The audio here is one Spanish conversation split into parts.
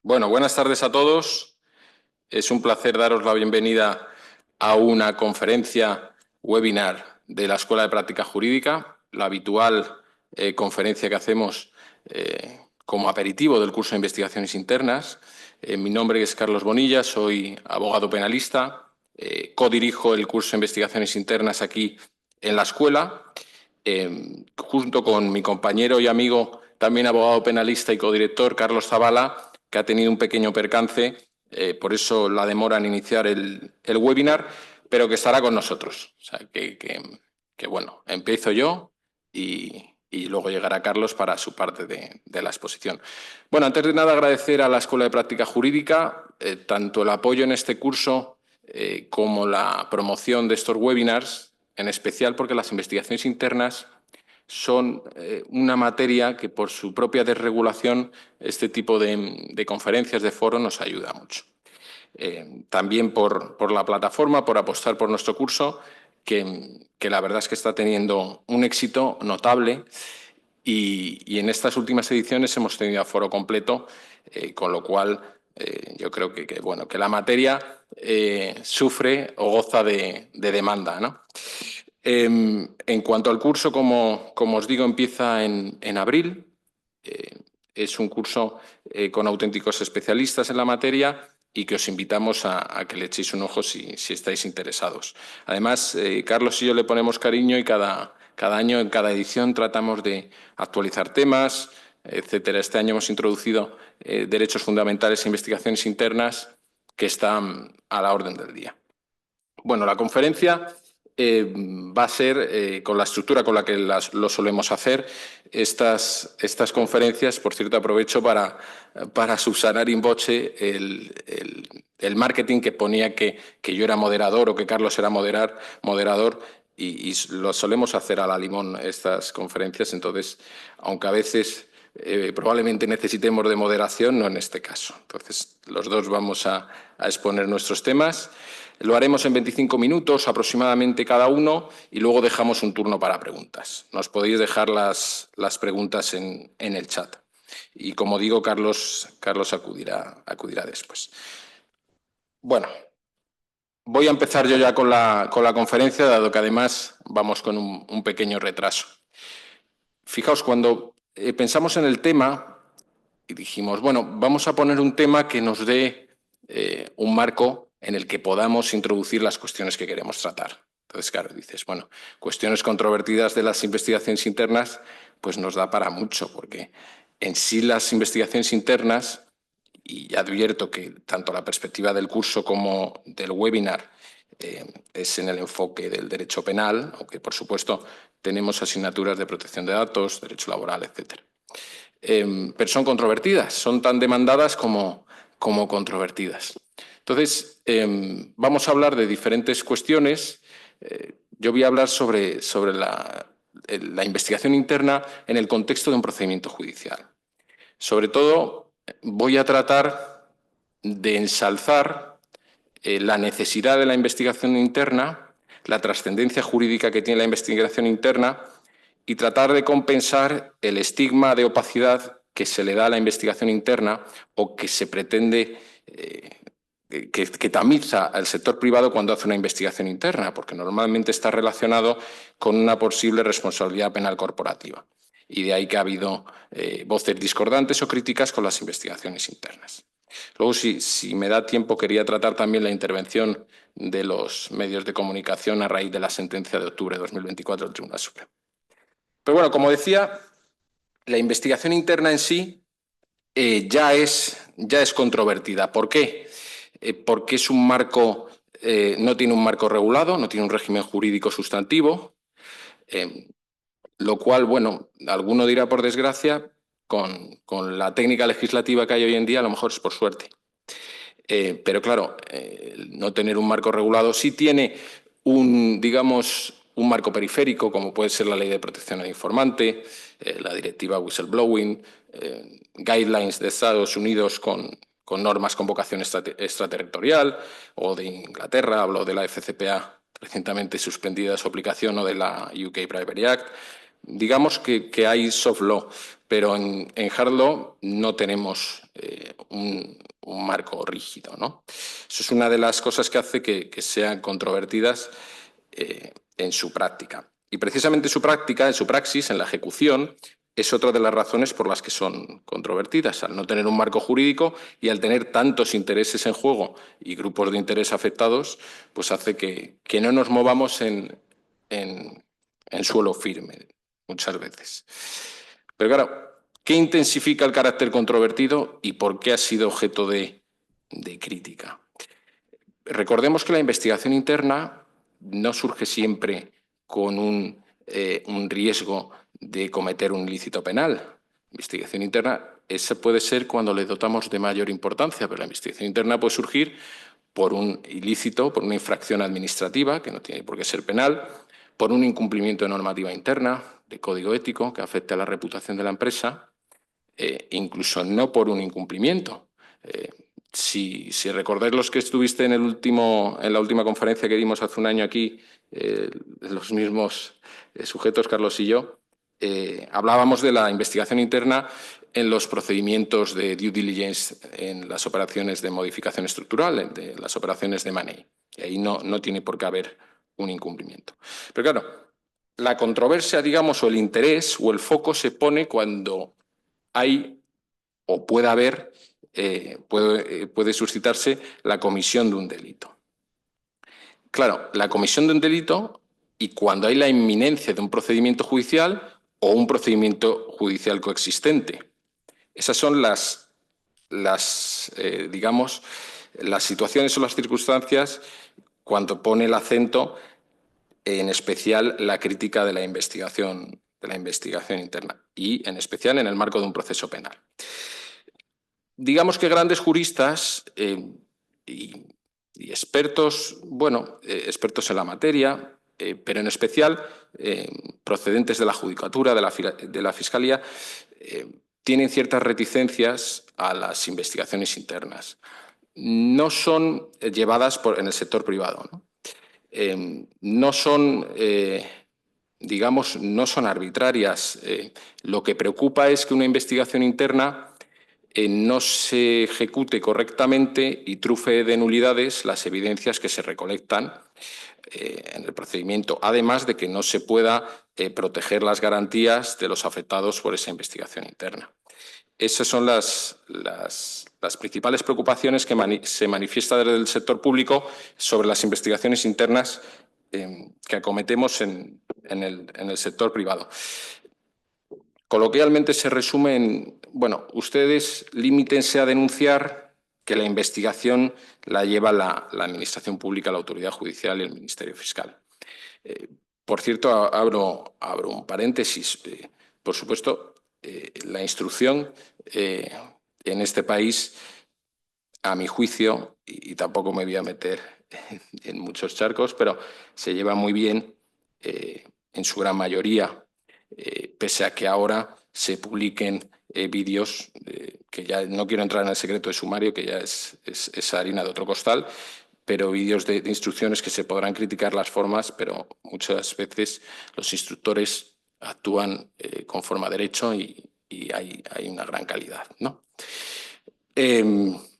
Bueno, buenas tardes a todos. Es un placer daros la bienvenida a una conferencia webinar de la Escuela de Práctica Jurídica, la habitual conferencia que hacemos como aperitivo del curso de Investigaciones Internas. Mi nombre es Carlos Bonilla, soy abogado penalista, codirijo el curso de Investigaciones Internas aquí en la escuela, junto con mi compañero y amigo, también abogado penalista y codirector, Carlos Zavala, que ha tenido un pequeño percance, por eso la demora en iniciar el webinar, pero que estará con nosotros. O sea, que bueno, empiezo yo y luego llegará Carlos para su parte de la exposición. Bueno, antes de nada agradecer a la Escuela de Práctica Jurídica tanto el apoyo en este curso como la promoción de estos webinars, en especial porque las investigaciones internas son una materia que por su propia desregulación este tipo de conferencias, de foros, nos ayuda mucho. También por la plataforma, por apostar por nuestro curso, que la verdad es que está teniendo un éxito notable y en estas últimas ediciones hemos tenido aforo completo, con lo cual yo creo que la materia sufre o goza de demanda, ¿no? En cuanto al curso, como os digo, empieza en abril. Es un curso con auténticos especialistas en la materia y que os invitamos a que le echéis un ojo si estáis interesados. Además, Carlos y yo le ponemos cariño y cada año, en cada edición, tratamos de actualizar temas, etcétera. Este año hemos introducido derechos fundamentales e investigaciones internas que están a la orden del día. Bueno, la conferencia va a ser con la estructura con la que lo solemos hacer. Estas conferencias, por cierto, aprovecho para subsanar in voce el marketing que ponía que yo era moderador o que Carlos era moderador y lo solemos hacer a la limón estas conferencias. Entonces, aunque a veces probablemente necesitemos de moderación, no en este caso. Entonces, los dos vamos a exponer nuestros temas. Lo haremos en 25 minutos aproximadamente cada uno y luego dejamos un turno para preguntas. Nos podéis dejar las preguntas en el chat. Y como digo, Carlos acudirá después. Bueno, voy a empezar yo ya con la conferencia, dado que además vamos con un pequeño retraso. Fijaos, cuando pensamos en el tema y dijimos, bueno, vamos a poner un tema que nos dé un marco en el que podamos introducir las cuestiones que queremos tratar. Entonces, claro, dices, bueno, cuestiones controvertidas de las investigaciones internas, pues nos da para mucho, porque en sí las investigaciones internas, y advierto que tanto la perspectiva del curso como del webinar es en el enfoque del derecho penal, aunque por supuesto tenemos asignaturas de protección de datos, derecho laboral, etcétera. Pero son controvertidas, son tan demandadas como controvertidas. Entonces, vamos a hablar de diferentes cuestiones. Yo voy a hablar sobre la investigación interna en el contexto de un procedimiento judicial. Sobre todo, voy a tratar de ensalzar la necesidad de la investigación interna, la trascendencia jurídica que tiene la investigación interna y tratar de compensar el estigma de opacidad que se le da a la investigación interna o que se pretende que tamiza al sector privado cuando hace una investigación interna, porque normalmente está relacionado con una posible responsabilidad penal corporativa. Y de ahí que ha habido voces discordantes o críticas con las investigaciones internas. Luego, si me da tiempo, quería tratar también la intervención de los medios de comunicación a raíz de la sentencia de octubre de 2024 del Tribunal Supremo. Pero bueno, como decía, la investigación interna en sí ya es controvertida. ¿Por qué? Porque es un marco, no tiene un marco regulado, no tiene un régimen jurídico sustantivo, lo cual, bueno, alguno dirá por desgracia, con la técnica legislativa que hay hoy en día, a lo mejor es por suerte. Pero claro, no tener un marco regulado sí tiene digamos, un marco periférico, como puede ser la Ley de Protección al Informante, la Directiva Whistleblowing, guidelines de Estados Unidos con normas con vocación extraterritorial, o de Inglaterra, hablo de la FCPA recientemente suspendida su aplicación, o de la UK Bribery Act. Digamos que hay soft law, pero en hard law no tenemos un marco rígido, ¿no? Eso es una de las cosas que hace que sean controvertidas en su práctica. Y precisamente su práctica, en su praxis, en la ejecución, es otra de las razones por las que son controvertidas. Al no tener un marco jurídico y al tener tantos intereses en juego y grupos de interés afectados, pues hace que no nos movamos en suelo firme muchas veces. Pero claro, ¿qué intensifica el carácter controvertido y por qué ha sido objeto de crítica? Recordemos que la investigación interna no surge siempre con un riesgo de cometer un ilícito penal. La investigación interna esa puede ser cuando le dotamos de mayor importancia, pero la investigación interna puede surgir por un ilícito, por una infracción administrativa, que no tiene por qué ser penal, por un incumplimiento de normativa interna, de código ético, que afecte a la reputación de la empresa, incluso no por un incumplimiento. Si recordáis los que estuviste en la última conferencia que dimos hace un año aquí, los mismos sujetos, Carlos y yo, hablábamos de la investigación interna en los procedimientos de due diligence en las operaciones de modificación estructural, de las operaciones de M&A. Y ahí no tiene por qué haber un incumplimiento. Pero claro, la controversia, digamos, o el interés o el foco se pone cuando hay o puede haber, puede suscitarse la comisión de un delito. Claro, la comisión de un delito y cuando hay la inminencia de un procedimiento judicial o un procedimiento judicial coexistente. Esas son digamos, las situaciones o las circunstancias cuando pone el acento, en especial, la crítica de la investigación interna y, en especial, en el marco de un proceso penal. Digamos que grandes juristas y expertos, expertos en la materia, pero en especial procedentes de la judicatura, de la Fiscalía, tienen ciertas reticencias a las investigaciones internas. No son llevadas en el sector privado, ¿no? No son, digamos, no son arbitrarias. Lo que preocupa es que una investigación interna no se ejecute correctamente y trufe de nulidades las evidencias que se recolectan en el procedimiento, además de que no se pueda proteger las garantías de los afectados por esa investigación interna. Esas son las principales preocupaciones que se manifiestan desde el sector público sobre las investigaciones internas que acometemos en el sector privado. Coloquialmente se resume en, ustedes limítense a denunciar que la investigación la lleva la Administración Pública, la Autoridad Judicial y el Ministerio Fiscal. Por cierto, abro un paréntesis. Por supuesto, la instrucción en este país, a mi juicio, y tampoco me voy a meter en muchos charcos, pero se lleva muy bien en su gran mayoría, pese a que ahora se publiquen vídeos que ya no quiero entrar en el secreto de sumario, que ya es harina de otro costal, pero vídeos de instrucciones que se podrán criticar las formas, pero muchas veces los instructores actúan conforme a derecho y hay una gran calidad, ¿no?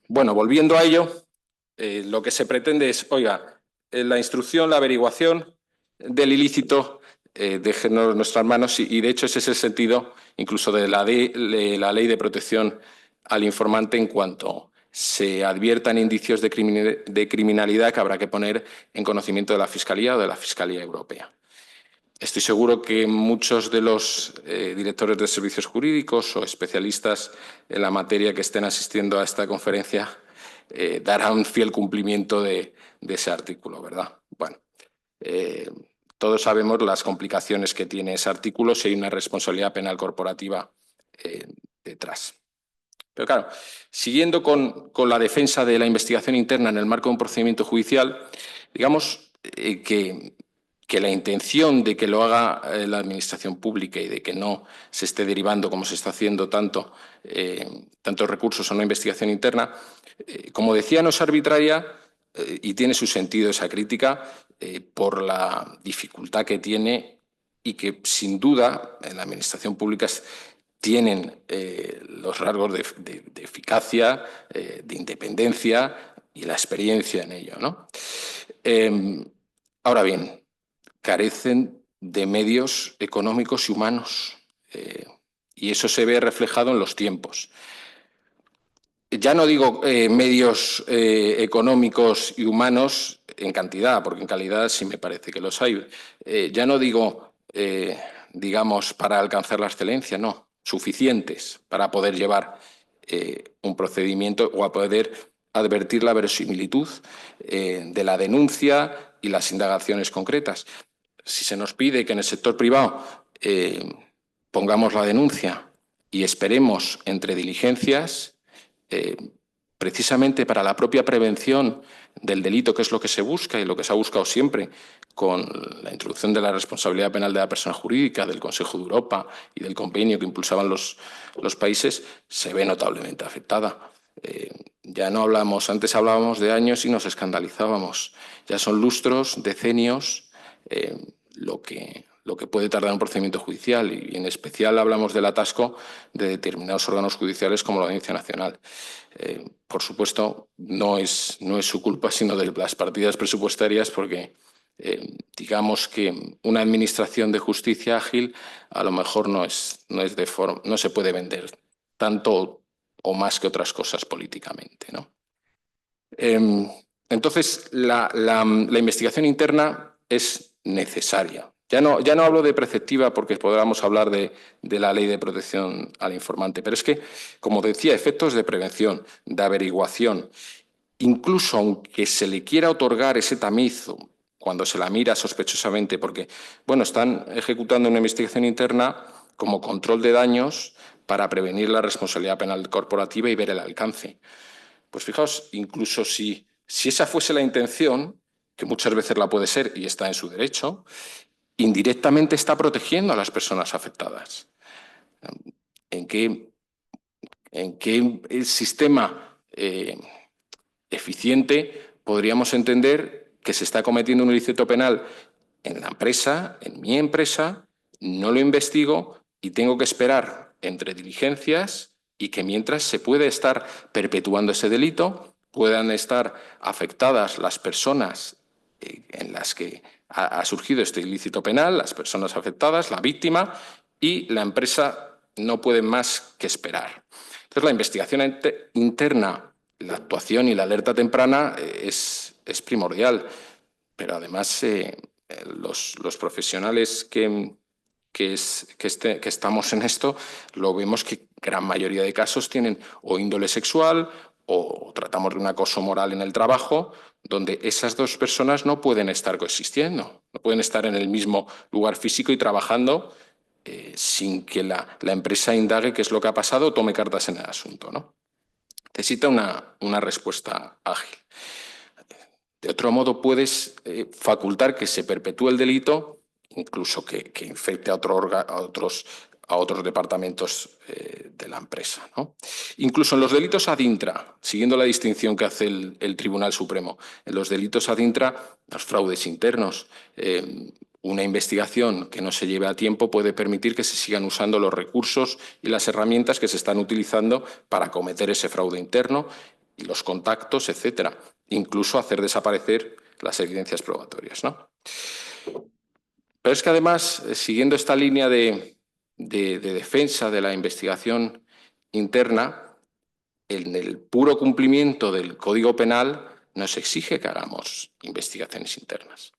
Volviendo a ello, lo que se pretende es, oiga, la instrucción, la averiguación del ilícito, déjenos en nuestras manos y de hecho ese es el sentido incluso de la ley de protección al informante en cuanto se adviertan indicios de criminalidad que habrá que poner en conocimiento de la Fiscalía o de la Fiscalía Europea. Estoy seguro que muchos de los directores de servicios jurídicos o especialistas en la materia que estén asistiendo a esta conferencia darán fiel cumplimiento de ese artículo, ¿verdad? Bueno, todos sabemos las complicaciones que tiene ese artículo si hay una responsabilidad penal corporativa detrás. Pero claro, siguiendo con la defensa de la investigación interna en el marco de un procedimiento judicial, digamos que la intención de que lo haga la Administración Pública y de que no se esté derivando, como se está haciendo, tantos recursos a una investigación interna, como decía, no es arbitraria y tiene su sentido esa crítica por la dificultad que tiene y que, sin duda, en la Administración Pública tienen los rasgos de eficacia, de independencia y la experiencia en ello, ¿no? Ahora bien, carecen de medios económicos y humanos, y eso se ve reflejado en los tiempos. Ya no digo medios económicos y humanos en cantidad, porque en calidad sí me parece que los hay. Ya no digo, digamos, para alcanzar la excelencia, no, suficientes para poder llevar un procedimiento o a poder advertir la verosimilitud de la denuncia y las indagaciones concretas. Si se nos pide que en el sector privado pongamos la denuncia y esperemos entre diligencias, precisamente para la propia prevención del delito, que es lo que se busca y lo que se ha buscado siempre con la introducción de la responsabilidad penal de la persona jurídica, del Consejo de Europa y del convenio que impulsaban los países, se ve notablemente afectada. Ya no hablamos, antes hablábamos de años y nos escandalizábamos. Ya son lustros, decenios, lo que puede tardar un procedimiento judicial, y en especial hablamos del atasco de determinados órganos judiciales como la Audiencia Nacional. Por supuesto, no es su culpa, sino de las partidas presupuestarias, porque digamos que una administración de justicia ágil a lo mejor no se puede vender tanto o más que otras cosas políticamente, ¿no? Entonces, la investigación interna es necesaria. Ya no hablo de preceptiva, porque podríamos hablar de la Ley de Protección al Informante, pero es que, como decía, efectos de prevención, de averiguación, incluso aunque se le quiera otorgar ese tamiz cuando se la mira sospechosamente, porque, bueno, están ejecutando una investigación interna como control de daños para prevenir la responsabilidad penal corporativa y ver el alcance. Pues fijaos, incluso si esa fuese la intención, que muchas veces la puede ser y está en su derecho, indirectamente está protegiendo a las personas afectadas. ¿En qué sistema eficiente podríamos entender que se está cometiendo un ilícito penal en la empresa, en mi empresa, no lo investigo y tengo que esperar entre diligencias, y que mientras se puede estar perpetuando ese delito, puedan estar afectadas las personas en las que ha surgido este ilícito penal, las personas afectadas, la víctima, y la empresa no puede más que esperar? Entonces, la investigación interna, la actuación y la alerta temprana es primordial, pero además los profesionales que estamos en esto, lo vemos que gran mayoría de casos tienen o índole sexual o tratamos de un acoso moral en el trabajo, donde esas dos personas no pueden estar coexistiendo, no pueden estar en el mismo lugar físico y trabajando sin que la empresa indague qué es lo que ha pasado o tome cartas en el asunto, ¿no? Necesita una respuesta ágil. De otro modo, puedes facultar que se perpetúe el delito, incluso que infecte a otros departamentos de la empresa, ¿no? Incluso en los delitos ad intra, siguiendo la distinción que hace el Tribunal Supremo, en los delitos ad intra, los fraudes internos, una investigación que no se lleve a tiempo puede permitir que se sigan usando los recursos y las herramientas que se están utilizando para cometer ese fraude interno, y los contactos, etcétera, incluso hacer desaparecer las evidencias probatorias, ¿no? Pero es que además, siguiendo esta línea de defensa de la investigación interna, en el puro cumplimiento del Código Penal nos exige que hagamos investigaciones internas.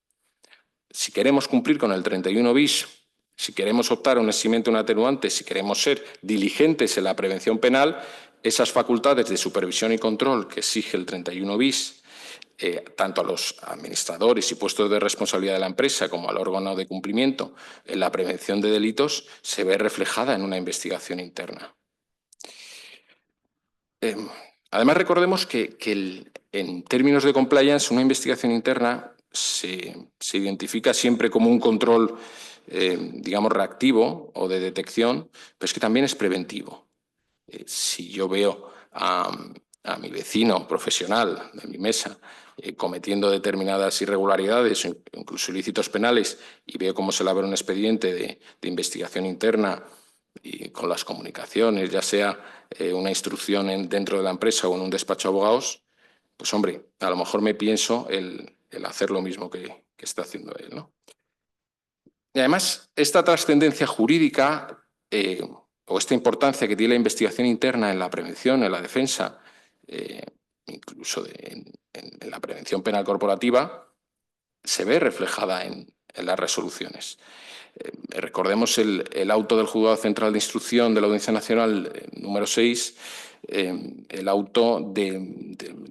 Si queremos cumplir con el 31 bis, si queremos optar a un eximiente o un atenuante, si queremos ser diligentes en la prevención penal, esas facultades de supervisión y control que exige el 31 bis, tanto a los administradores y puestos de responsabilidad de la empresa como al órgano de cumplimiento en la prevención de delitos, se ve reflejada en una investigación interna. Además, recordemos que en términos de compliance, una investigación interna se identifica siempre como un control, digamos, reactivo o de detección, pero es que también es preventivo. Si yo veo a mi vecino profesional de mi mesa cometiendo determinadas irregularidades, incluso ilícitos penales, y veo cómo se elabora un expediente de investigación interna y con las comunicaciones, ya sea una instrucción dentro de la empresa o en un despacho de abogados, pues hombre, a lo mejor me pienso el hacer lo mismo que está haciendo él, ¿no? Y además, esta trascendencia jurídica o esta importancia que tiene la investigación interna en la prevención, en la defensa, incluso en la prevención penal corporativa, se ve reflejada en las resoluciones. Recordemos el auto del Juzgado Central de Instrucción de la Audiencia Nacional número 6, el auto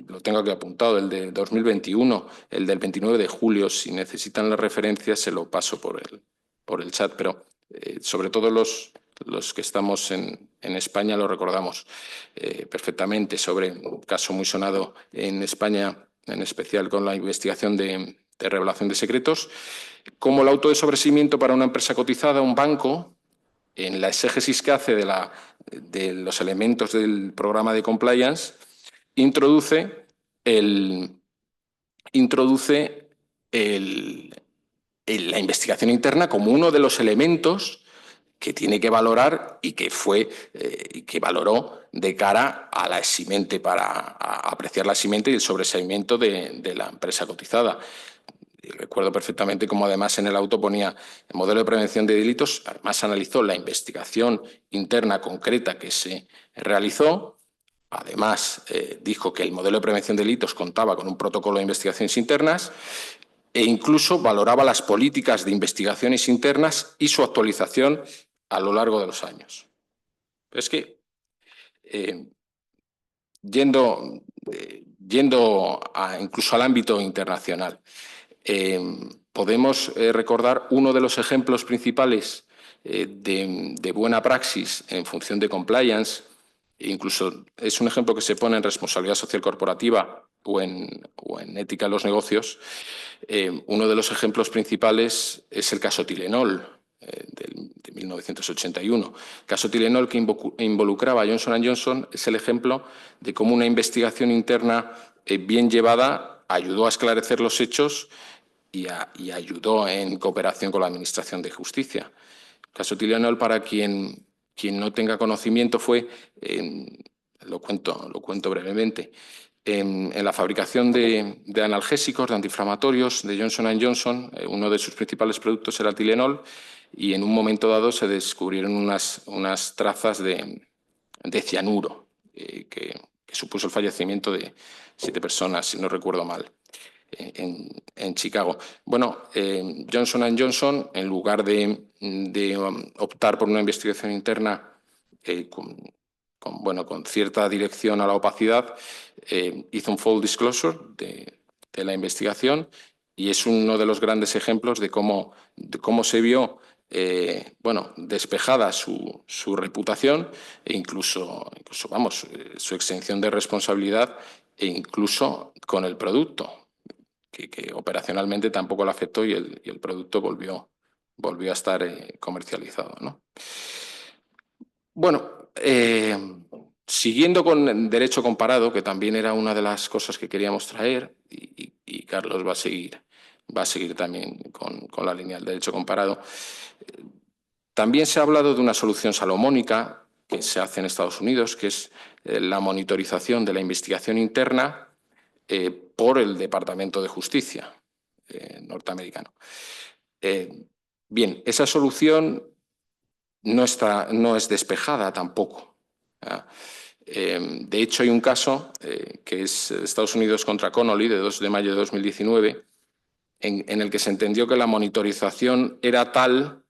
lo tengo aquí apuntado, el de 2021, el del 29 de julio. Si necesitan las referencias se lo paso por el chat, pero sobre todo los que estamos en España lo recordamos perfectamente, sobre un caso muy sonado en España, en especial con la investigación de revelación de secretos, como el auto de sobreseimiento para una empresa cotizada, un banco, en la exégesis que hace de los elementos del programa de compliance, introduce la investigación interna como uno de los elementos que tiene que valorar y que valoró de cara a la eximente, a apreciar la eximente y el sobreseimiento de la empresa cotizada. Y recuerdo perfectamente cómo además en el auto ponía el modelo de prevención de delitos, además analizó la investigación interna concreta que se realizó, además dijo que el modelo de prevención de delitos contaba con un protocolo de investigaciones internas e incluso valoraba las políticas de investigaciones internas y su actualización a lo largo de los años. Pero es que yendo incluso al ámbito internacional, podemos recordar uno de los ejemplos principales de buena praxis en función de compliance, incluso es un ejemplo que se pone en responsabilidad social corporativa o en ética de los negocios. Uno de los ejemplos principales es el caso Tylenol, de 1981. El caso Tylenol, que involucraba a Johnson & Johnson, es el ejemplo de cómo una investigación interna bien llevada ayudó a esclarecer los hechos y ayudó en cooperación con la Administración de Justicia. El caso Tylenol, para quien no tenga conocimiento, fue, lo cuento brevemente, en la fabricación de analgésicos, de antiinflamatorios de Johnson & Johnson. Uno de sus principales productos era Tylenol y en un momento dado se descubrieron unas trazas de cianuro que supuso el fallecimiento de 7 personas, si no recuerdo mal, en Chicago. Bueno, Johnson & Johnson, en lugar de optar por una investigación interna con cierta dirección a la opacidad, hizo un full disclosure de la investigación, y es uno de los grandes ejemplos de cómo se vio despejada su reputación e incluso su exención de responsabilidad, e incluso con el producto, que operacionalmente tampoco le afectó, y el producto volvió a estar comercializado, ¿no? Bueno, siguiendo con derecho comparado, que también era una de las cosas que queríamos traer, y Carlos va a seguir también con la línea del derecho comparado. También se ha hablado de una solución salomónica que se hace en Estados Unidos, que es la monitorización de la investigación interna por el Departamento de Justicia norteamericano. Bien, esa solución no es despejada tampoco. De hecho, hay un caso que es Estados Unidos contra Connolly, de 2 de mayo de 2019, en el que se entendió que la monitorización era tal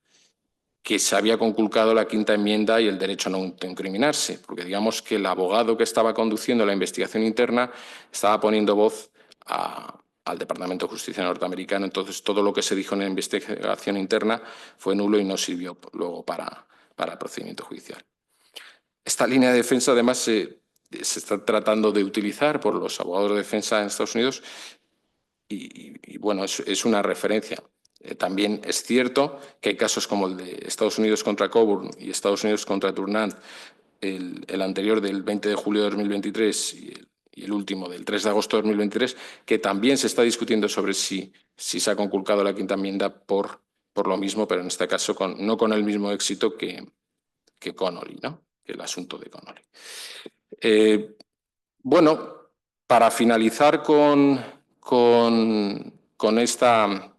que se había conculcado la 5ª enmienda y el derecho a no incriminarse, porque digamos que el abogado que estaba conduciendo la investigación interna estaba poniendo voz al Departamento de Justicia norteamericano. Entonces, todo lo que se dijo en la investigación interna fue nulo y no sirvió luego para el procedimiento judicial. Esta línea de defensa, además, se está tratando de utilizar por los abogados de defensa en Estados Unidos y bueno, es una referencia. También es cierto que hay casos como el de Estados Unidos contra Coburn y Estados Unidos contra Turnant, el anterior del 20 de julio de 2023 y el último del 3 de agosto de 2023, que también se está discutiendo sobre si se ha conculcado la 5ª enmienda por lo mismo, pero en este caso no con el mismo éxito que Connolly, ¿no? Que el asunto de Connolly. Bueno, para finalizar con esta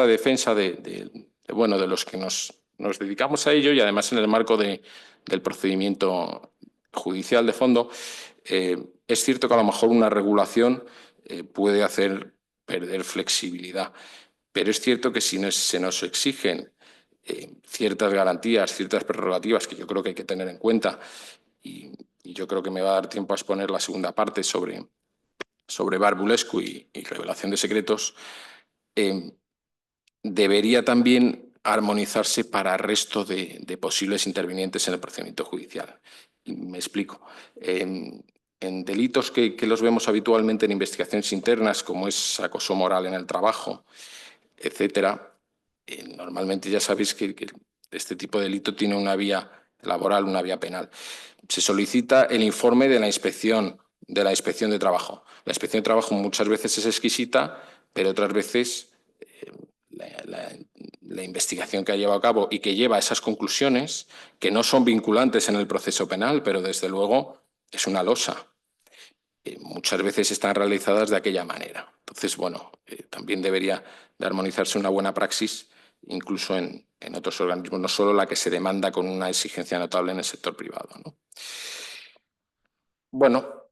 defensa de los que nos dedicamos a ello, y además en el marco del procedimiento judicial de fondo, es cierto que a lo mejor una regulación puede hacer perder flexibilidad, pero es cierto que si se nos exigen ciertas garantías, ciertas prerrogativas que yo creo que hay que tener en cuenta, y yo creo que me va a dar tiempo a exponer la segunda parte sobre Barbulescu y revelación de secretos, debería también armonizarse para el resto de posibles intervinientes en el procedimiento judicial. Y me explico. En delitos que los vemos habitualmente en investigaciones internas, como es acoso moral en el trabajo, etcétera, normalmente ya sabéis que este tipo de delito tiene una vía laboral, una vía penal. Se solicita el informe de la inspección de trabajo. La inspección de trabajo muchas veces es exquisita, pero otras veces la investigación que ha llevado a cabo y que lleva a esas conclusiones, que no son vinculantes en el proceso penal, pero desde luego es una losa. Muchas veces están realizadas de aquella manera. Entonces, bueno, también debería de armonizarse una buena praxis, incluso en otros organismos, no solo la que se demanda con una exigencia notable en el sector privado, ¿no? Bueno,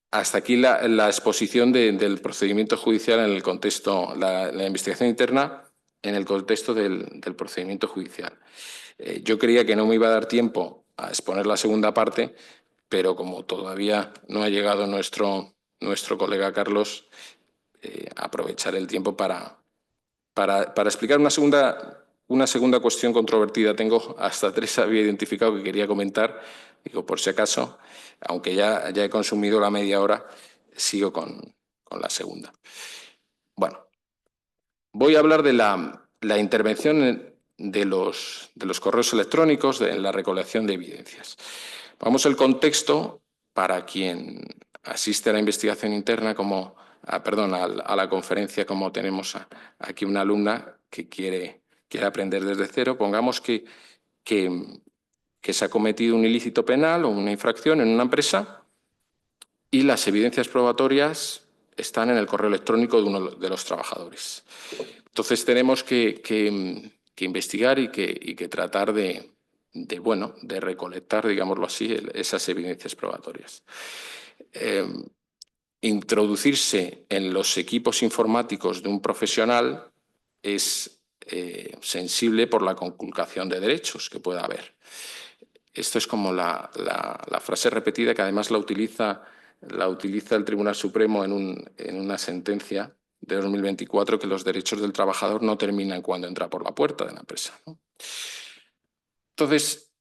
hasta aquí la exposición del procedimiento judicial en el contexto, la investigación interna en el contexto del procedimiento judicial. Yo creía que no me iba a dar tiempo a exponer la segunda parte, pero como todavía no ha llegado nuestro colega Carlos, aprovechar el tiempo para explicar una segunda cuestión controvertida. Tengo hasta 3 había identificado que quería comentar, digo, por si acaso, aunque ya he consumido la media hora, sigo con la segunda. Bueno, voy a hablar de la intervención de los correos electrónicos, de la recolección de evidencias. Vamos al contexto para quien asiste a la investigación interna a la conferencia, como tenemos aquí una alumna que quiere aprender desde cero. Pongamos que se ha cometido un ilícito penal o una infracción en una empresa y las evidencias probatorias están en el correo electrónico de uno de los trabajadores. Entonces tenemos que investigar y que tratar de recolectar, digámoslo así, esas evidencias probatorias. Introducirse en los equipos informáticos de un profesional es sensible por la conculcación de derechos que pueda haber. Esto es como la frase repetida que además la utiliza el Tribunal Supremo en una sentencia de 2024, que los derechos del trabajador no terminan cuando entra por la puerta de la empresa, ¿no? Entonces,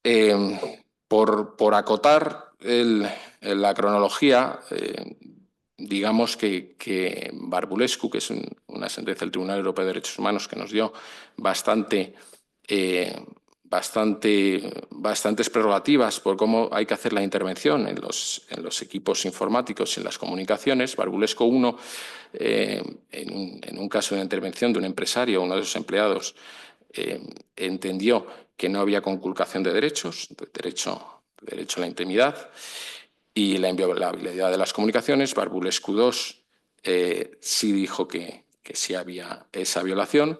por acotar la cronología, digamos que Barbulescu, que es una sentencia del Tribunal Europeo de Derechos Humanos que nos dio bastantes prerrogativas por cómo hay que hacer la intervención en los equipos informáticos y en las comunicaciones. Barbulescu 1, en un caso de intervención de un empresario, uno de sus empleados, entendió que no había conculcación de derechos, derecho a la intimidad y la inviolabilidad de las comunicaciones. Barbulescu 2 sí dijo que sí había esa violación.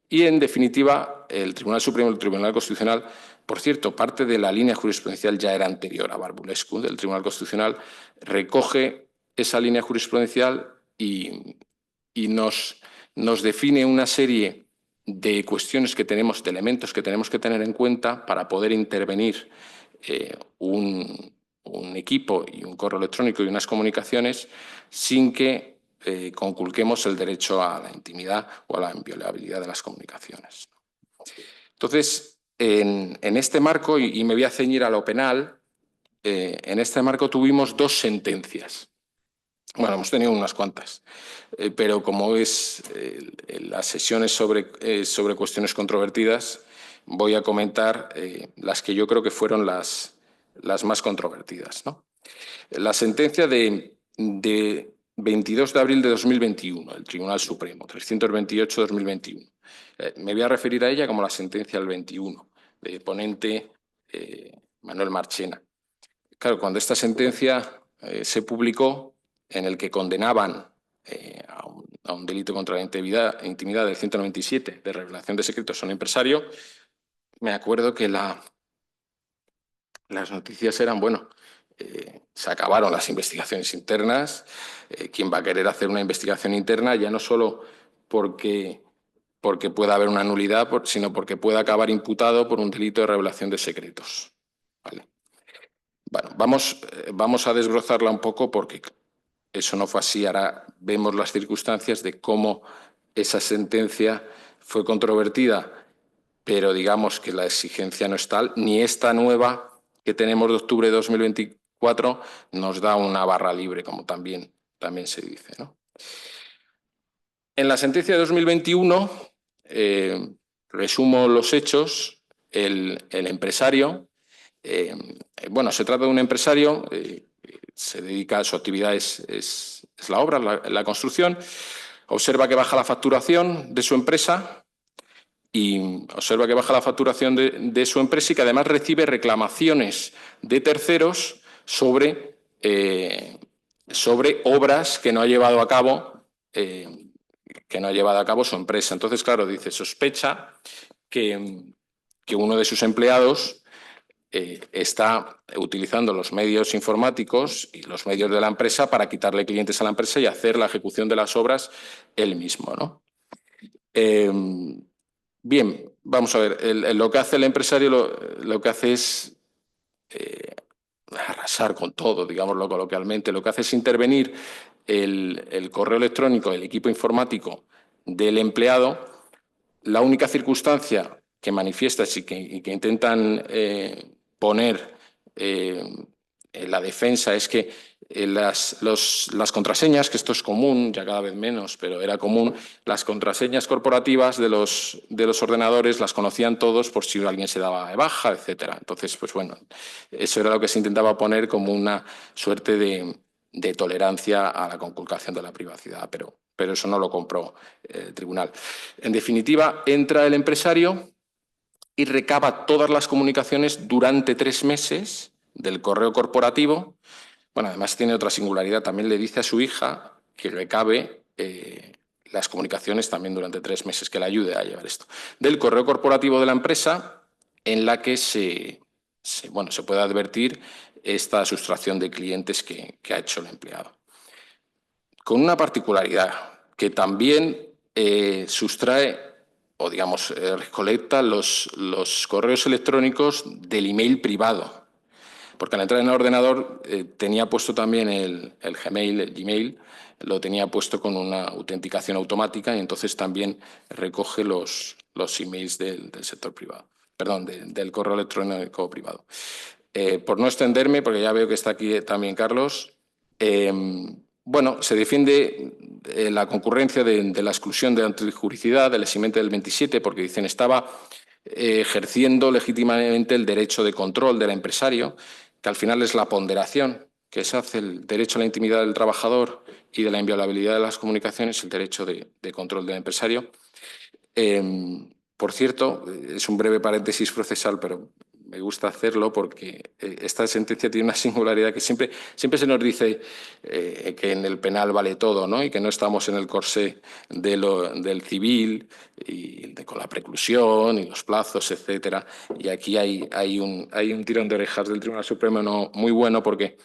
Y, en definitiva, el Tribunal Supremo y el Tribunal Constitucional, por cierto, parte de la línea jurisprudencial ya era anterior a Barbulescu, del Tribunal Constitucional, recoge esa línea jurisprudencial y nos define una serie de cuestiones de elementos que tenemos que tener en cuenta para poder intervenir un equipo y un correo electrónico y unas comunicaciones sin que conculquemos el derecho a la intimidad o a la inviolabilidad de las comunicaciones. Entonces, en este marco, y me voy a ceñir a lo penal, en este marco tuvimos 2 sentencias. Bueno, hemos tenido unas cuantas, pero como es las sesiones sobre cuestiones controvertidas, voy a comentar las que yo creo que fueron las más controvertidas, ¿no? La sentencia de 22 de abril de 2021, el Tribunal Supremo, 328-2021. Me voy a referir a ella como la sentencia del 21, de ponente Manuel Marchena. Claro, cuando esta sentencia se publicó, en el que condenaban a un delito contra la intimidad del 197 de revelación de secretos a un empresario, me acuerdo que las noticias eran, bueno, se acabaron las investigaciones internas, ¿quién va a querer hacer una investigación interna? Ya no solo porque pueda haber una nulidad, sino porque pueda acabar imputado por un delito de revelación de secretos. ¿Vale? Bueno, vamos a desbrozarla un poco porque eso no fue así. Ahora vemos las circunstancias de cómo esa sentencia fue controvertida, pero digamos que la exigencia no es tal, ni esta nueva que tenemos de octubre de 2024 nos da una barra libre, como también se dice, ¿no? En la sentencia de 2021, resumo los hechos, el empresario, bueno, se trata de un empresario, se dedica a su actividad, es la obra, la construcción, observa que baja la facturación de su empresa y que además recibe reclamaciones de terceros sobre obras que no ha llevado a cabo su empresa. Entonces, claro, dice, sospecha que uno de sus empleados está utilizando los medios informáticos y los medios de la empresa para quitarle clientes a la empresa y hacer la ejecución de las obras él mismo, ¿no? Bien, vamos a ver, lo que hace el empresario lo que hace es arrasar con todo, digámoslo coloquialmente. Lo que hace es intervenir el correo electrónico, el equipo informático del empleado. La única circunstancia que manifiesta y que intentan poner en la defensa es que las contraseñas, que esto es común, ya cada vez menos, pero era común, las contraseñas corporativas de los ordenadores las conocían todos por si alguien se daba de baja, etcétera. Entonces, pues bueno, eso era lo que se intentaba poner como una suerte de tolerancia a la conculcación de la privacidad, pero eso no lo compró el tribunal. En definitiva, entra el empresario y recaba todas las comunicaciones durante 3 meses del correo corporativo. Bueno, además tiene otra singularidad. También le dice a su hija que recabe las comunicaciones también durante 3 meses, que le ayude a llevar esto. Del correo corporativo de la empresa, en la que se puede advertir esta sustracción de clientes que ha hecho el empleado. Con una particularidad, que también sustrae o, digamos, recolecta los correos electrónicos del email privado. Porque al entrar en el ordenador tenía puesto también el Gmail, lo tenía puesto con una autenticación automática y entonces también recoge los emails del sector privado, perdón, del correo electrónico privado. Por no extenderme, porque ya veo que está aquí también Carlos, bueno, se defiende la concurrencia de la exclusión de antijuricidad, del eximente del 27, porque dicen estaba ejerciendo legítimamente el derecho de control del empresario, que al final es la ponderación que se hace el derecho a la intimidad del trabajador y de la inviolabilidad de las comunicaciones, el derecho de control del empresario. Por cierto, es un breve paréntesis procesal, pero me gusta hacerlo porque esta sentencia tiene una singularidad que siempre se nos dice que en el penal vale todo, ¿no? Y que no estamos en el corsé del civil y con la preclusión y los plazos, etcétera. Y aquí hay un tirón de orejas del Tribunal Supremo muy bueno porque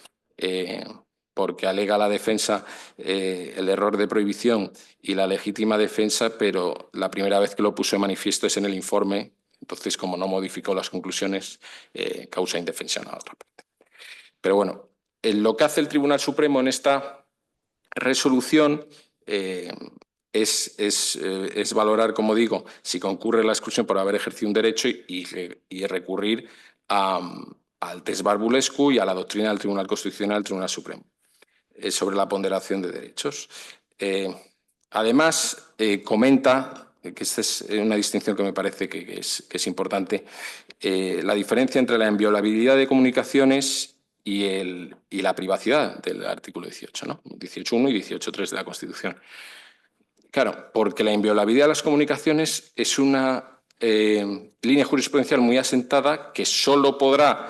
alega la defensa el error de prohibición y la legítima defensa, pero la primera vez que lo puso de manifiesto es en el informe. Entonces, como no modificó las conclusiones, causa indefensión a la otra parte. Pero bueno, lo que hace el Tribunal Supremo en esta resolución es valorar, como digo, si concurre la exclusión por haber ejercido un derecho y recurrir al test Barbulescu y a la doctrina del Tribunal Constitucional del Tribunal Supremo sobre la ponderación de derechos. Además, comenta, que esta es una distinción que me parece que es importante, la diferencia entre la inviolabilidad de comunicaciones y la privacidad del artículo 18, ¿no? 18.1 y 18.3 de la Constitución. Claro, porque la inviolabilidad de las comunicaciones es una línea jurisprudencial muy asentada que solo podrá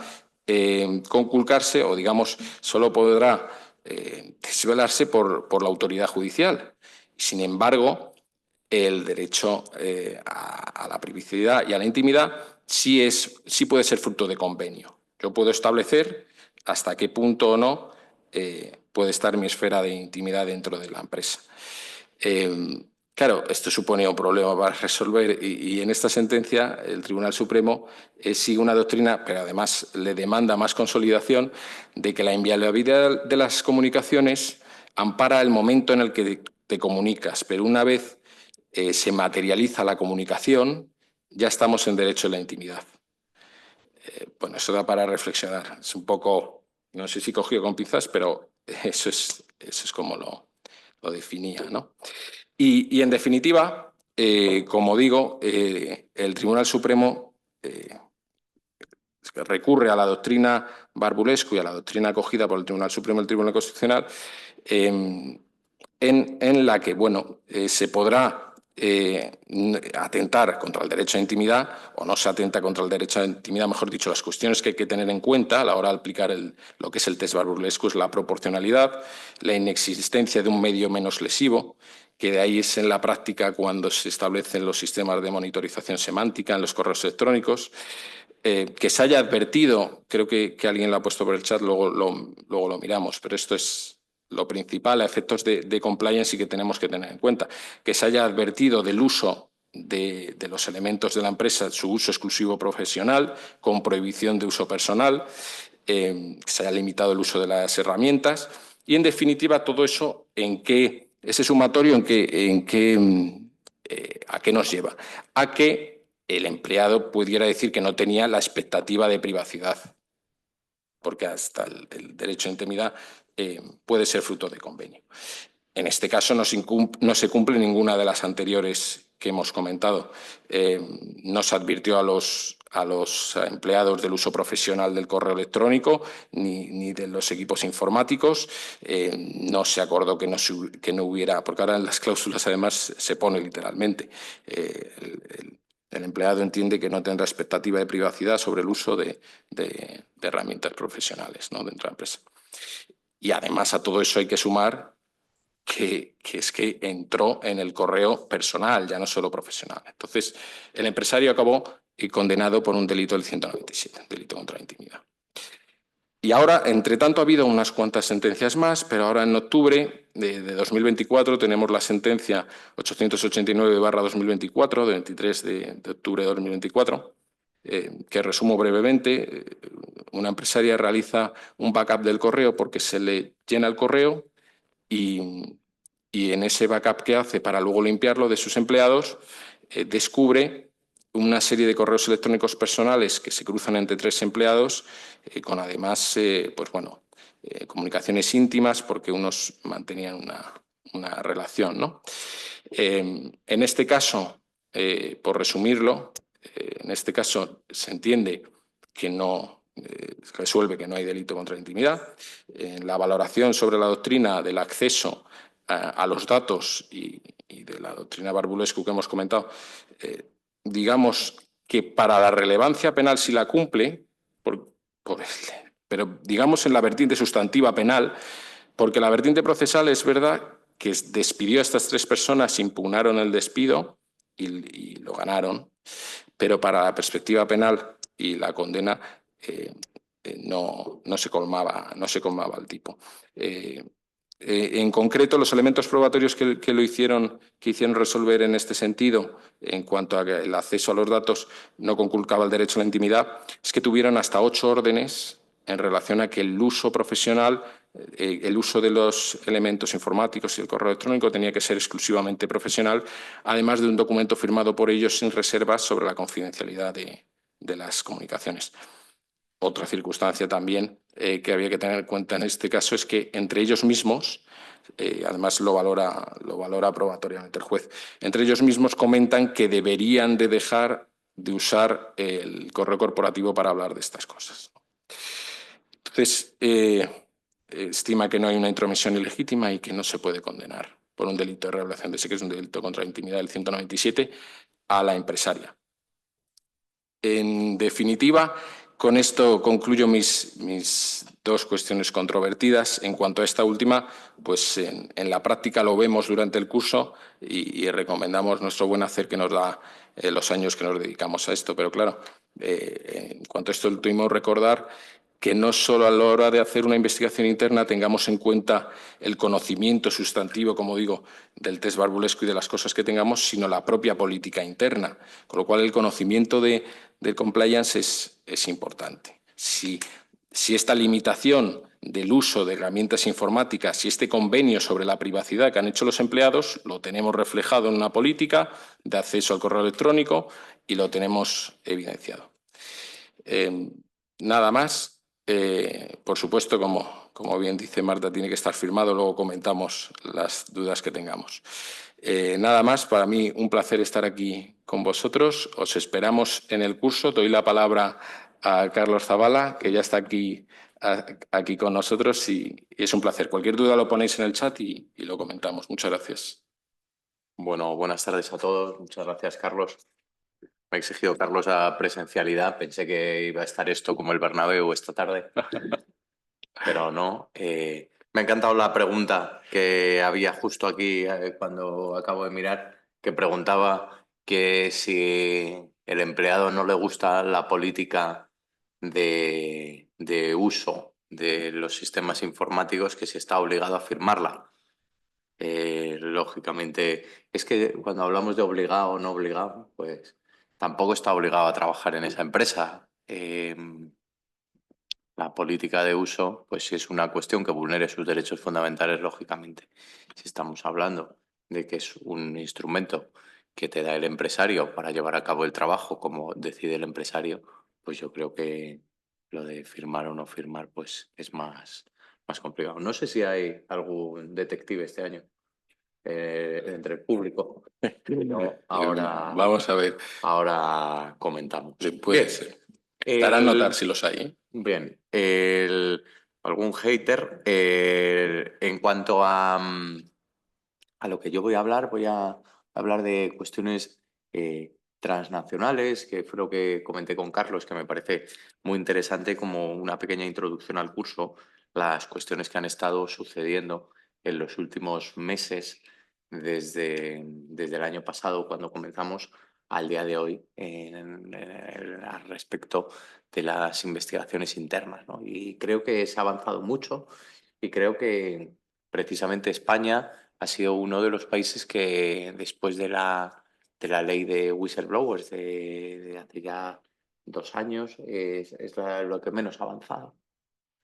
conculcarse o, digamos, solo podrá desvelarse por la autoridad judicial. Sin embargo, el derecho a la privacidad y a la intimidad sí puede ser fruto de convenio. Yo puedo establecer hasta qué punto o no puede estar mi esfera de intimidad dentro de la empresa. Claro, esto supone un problema para resolver y en esta sentencia el Tribunal Supremo sigue una doctrina, pero además le demanda más consolidación, de que la inviolabilidad de las comunicaciones ampara el momento en el que te comunicas, pero una vez se materializa la comunicación, ya estamos en derecho a la intimidad. Bueno, eso da para reflexionar. Es un poco, no sé si cogido con pinzas, pero eso es como lo definía, ¿no? Y en definitiva, como digo, el Tribunal Supremo recurre a la doctrina Barbulescu y a la doctrina acogida por el Tribunal Supremo y el Tribunal Constitucional, en la que, bueno, se podrá atentar contra el derecho a intimidad o no se atenta contra el derecho a intimidad, mejor dicho, las cuestiones que hay que tener en cuenta a la hora de aplicar lo que es el test Barbulescu es la proporcionalidad, la inexistencia de un medio menos lesivo, que de ahí es en la práctica cuando se establecen los sistemas de monitorización semántica en los correos electrónicos, que se haya advertido, creo que alguien lo ha puesto por el chat, luego lo miramos, pero esto es lo principal a efectos de compliance y que tenemos que tener en cuenta, que se haya advertido del uso de los elementos de la empresa, su uso exclusivo profesional, con prohibición de uso personal, que se haya limitado el uso de las herramientas y, en definitiva, todo eso, ese sumatorio, ¿a qué nos lleva? A que el empleado pudiera decir que no tenía la expectativa de privacidad, porque hasta el derecho a intimidad puede ser fruto de convenio. En este caso no se cumple ninguna de las anteriores que hemos comentado. No se advirtió a los empleados del uso profesional del correo electrónico ni de los equipos informáticos. No se acordó que no hubiera, porque ahora en las cláusulas además se pone literalmente, el empleado entiende que no tendrá expectativa de privacidad sobre el uso de herramientas profesionales, ¿no?, dentro de la empresa. Y además a todo eso hay que sumar que es que entró en el correo personal, ya no solo profesional. Entonces, el empresario acabó condenado por un delito del 197, un delito contra la intimidad. Y ahora, entre tanto, ha habido unas cuantas sentencias más, pero ahora en octubre de 2024 tenemos la sentencia 889/2024, de 23 de octubre de 2024, que resumo brevemente. Una empresaria realiza un backup del correo porque se le llena el correo y en ese backup que hace para luego limpiarlo de sus empleados, descubre una serie de correos electrónicos personales que se cruzan entre 3 empleados, con además comunicaciones íntimas porque unos mantenían una relación, ¿no? En este caso, por resumirlo, en este caso se entiende que no resuelve que no hay delito contra la intimidad. En la valoración sobre la doctrina del acceso a los datos y de la doctrina Barbulescu que hemos comentado, digamos que para la relevancia penal sí la cumple, pero digamos en la vertiente sustantiva penal, porque la vertiente procesal es verdad que despidió a estas 3 personas, impugnaron el despido y lo ganaron, pero para la perspectiva penal y la condena no se colmaba el tipo. En concreto, los elementos probatorios que hicieron resolver en este sentido, en cuanto a que el acceso a los datos no conculcaba el derecho a la intimidad, es que tuvieron hasta 8 órdenes en relación a que el uso profesional, el uso de los elementos informáticos y el correo electrónico tenía que ser exclusivamente profesional, además de un documento firmado por ellos sin reservas sobre la confidencialidad de las comunicaciones. Otra circunstancia también que había que tener en cuenta en este caso es que entre ellos mismos, además lo valora probatoriamente el juez, entre ellos mismos comentan que deberían de dejar de usar el correo corporativo para hablar de estas cosas. Entonces, estima que no hay una intromisión ilegítima y que no se puede condenar por un delito de revelación de secretos, un delito contra la intimidad del 197, a la empresaria. En definitiva, con esto concluyo mis dos cuestiones controvertidas. En cuanto a esta última, pues en la práctica lo vemos durante el curso y recomendamos nuestro buen hacer que nos da los años que nos dedicamos a esto. Pero claro, en cuanto a esto, tuvimos que recordar que no solo a la hora de hacer una investigación interna tengamos en cuenta el conocimiento sustantivo, como digo, del test barbulesco y de las cosas que tengamos, sino la propia política interna. Con lo cual, el conocimiento del compliance es importante. Si esta limitación del uso de herramientas informáticas, si este convenio sobre la privacidad que han hecho los empleados, lo tenemos reflejado en una política de acceso al correo electrónico y lo tenemos evidenciado. Nada más. Por supuesto, como bien dice Marta, tiene que estar firmado, luego comentamos las dudas que tengamos. Nada más, para mí un placer estar aquí con vosotros. Os esperamos en el curso. Doy la palabra a Carlos Zavala, que ya está aquí con nosotros y es un placer. Cualquier duda lo ponéis en el chat y lo comentamos. Muchas gracias. Bueno, buenas tardes a todos. Muchas gracias, Carlos. Me ha exigido Carlos a presencialidad. Pensé que iba a estar esto como el Bernabéu esta tarde, pero no. Me ha encantado la pregunta que había justo aquí cuando acabo de mirar, que preguntaba que si el empleado no le gusta la política de uso de los sistemas informáticos, que si está obligado a firmarla. Lógicamente, es que cuando hablamos de obligado o no obligado, pues tampoco está obligado a trabajar en esa empresa. La política de uso, pues si es una cuestión que vulnere sus derechos fundamentales, lógicamente. Si estamos hablando de que es un instrumento que te da el empresario para llevar a cabo el trabajo como decide el empresario, pues yo creo que lo de firmar o no firmar, pues es más complicado. No sé si hay algún detective este año entre el público. No, Vamos a ver. ahora comentamos. Puede Bien. ser. Darán notar si los hay, ¿eh? Bien. Algún hater. En cuanto a lo que yo voy a hablar de cuestiones transnacionales, que fue lo que comenté con Carlos, que me parece muy interesante como una pequeña introducción al curso, las cuestiones que han estado sucediendo en los últimos meses, desde el año pasado, cuando comenzamos, al día de hoy, al respecto de las investigaciones internas, ¿no? Y creo que se ha avanzado mucho y creo que precisamente España ha sido uno de los países que después de la ley de whistleblowers de hace ya 2 años es lo que menos ha avanzado,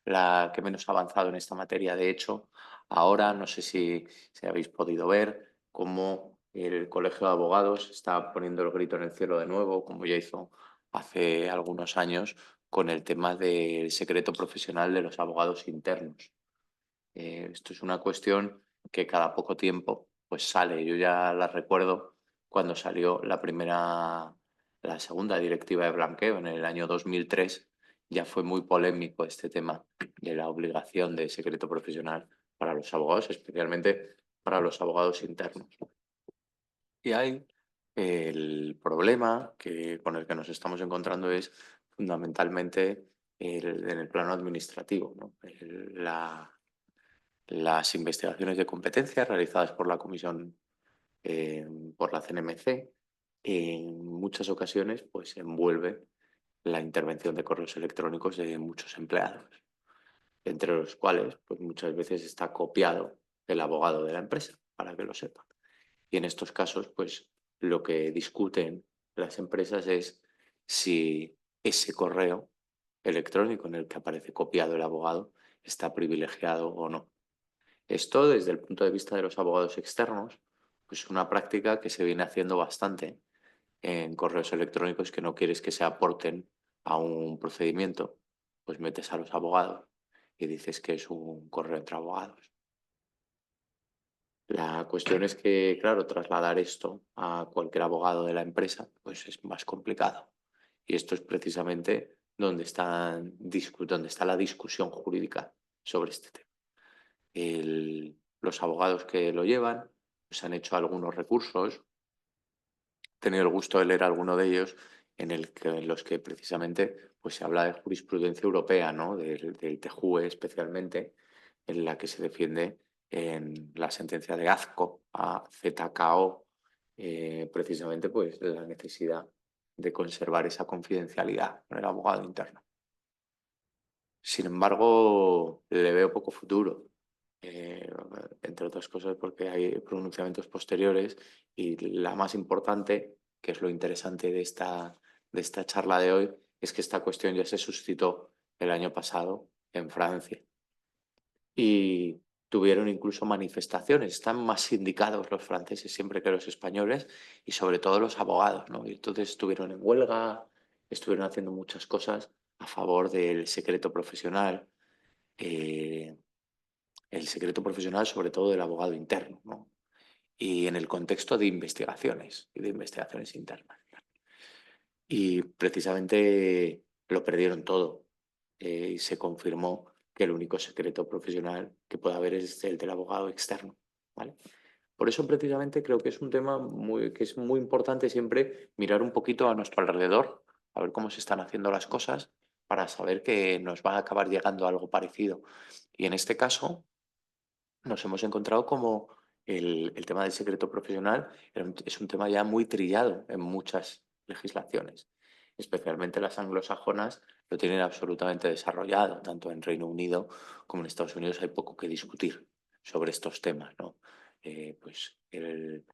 la que menos ha avanzado en esta materia. De hecho, ahora no sé si habéis podido ver cómo el Colegio de Abogados está poniendo el grito en el cielo de nuevo, como ya hizo hace algunos años, con el tema del secreto profesional de los abogados internos. Esto es una cuestión que cada poco tiempo pues sale. Yo ya la recuerdo cuando salió la segunda directiva de blanqueo en el año 2003. Ya fue muy polémico este tema de la obligación de secreto profesional para los abogados, especialmente para los abogados internos. Y hay el problema con el que nos estamos encontrando es fundamentalmente en el plano administrativo, ¿no? Las investigaciones de competencia realizadas por la Comisión, por la CNMC, en muchas ocasiones pues envuelve la intervención de correos electrónicos de muchos empleados, entre los cuales pues muchas veces está copiado el abogado de la empresa, para que lo sepan. Y en estos casos, pues lo que discuten las empresas es si ese correo electrónico en el que aparece copiado el abogado está privilegiado o no. Esto, desde el punto de vista de los abogados externos, pues es una práctica que se viene haciendo bastante en correos electrónicos que no quieres que se aporten a un procedimiento, pues metes a los abogados y dices que es un correo entre abogados. La cuestión es que, claro, trasladar esto a cualquier abogado de la empresa, pues es más complicado. Y esto es precisamente donde está la discusión jurídica sobre este tema. Los abogados que lo llevan pues han hecho algunos recursos, he tenido el gusto de leer alguno de ellos en los que precisamente pues, se habla de jurisprudencia europea, ¿no? Del TJUE especialmente, en la que se defiende en la sentencia de AZCO a ZKO, precisamente pues, la necesidad de conservar esa confidencialidad con el abogado interno. Sin embargo, le veo poco futuro, eh, entre otras cosas porque hay pronunciamientos posteriores y la más importante, que es lo interesante de esta charla de hoy, es que esta cuestión ya se suscitó el año pasado en Francia y tuvieron incluso manifestaciones. Están más sindicados los franceses siempre que los españoles y sobre todo los abogados, ¿no? Y entonces estuvieron en huelga, estuvieron haciendo muchas cosas a favor del secreto profesional, eh, el secreto profesional sobre todo del abogado interno, ¿no? Y en el contexto de investigaciones y de investigaciones internas. Y precisamente lo perdieron todo y se confirmó que el único secreto profesional que puede haber es el del abogado externo, ¿vale? Por eso precisamente creo que es un tema que es muy importante siempre mirar un poquito a nuestro alrededor, a ver cómo se están haciendo las cosas para saber que nos va a acabar llegando algo parecido. Y en este caso nos hemos encontrado como el tema del secreto profesional es un tema ya muy trillado en muchas legislaciones, especialmente las anglosajonas lo tienen absolutamente desarrollado, tanto en Reino Unido como en Estados Unidos hay poco que discutir sobre estos temas, ¿no? Pues el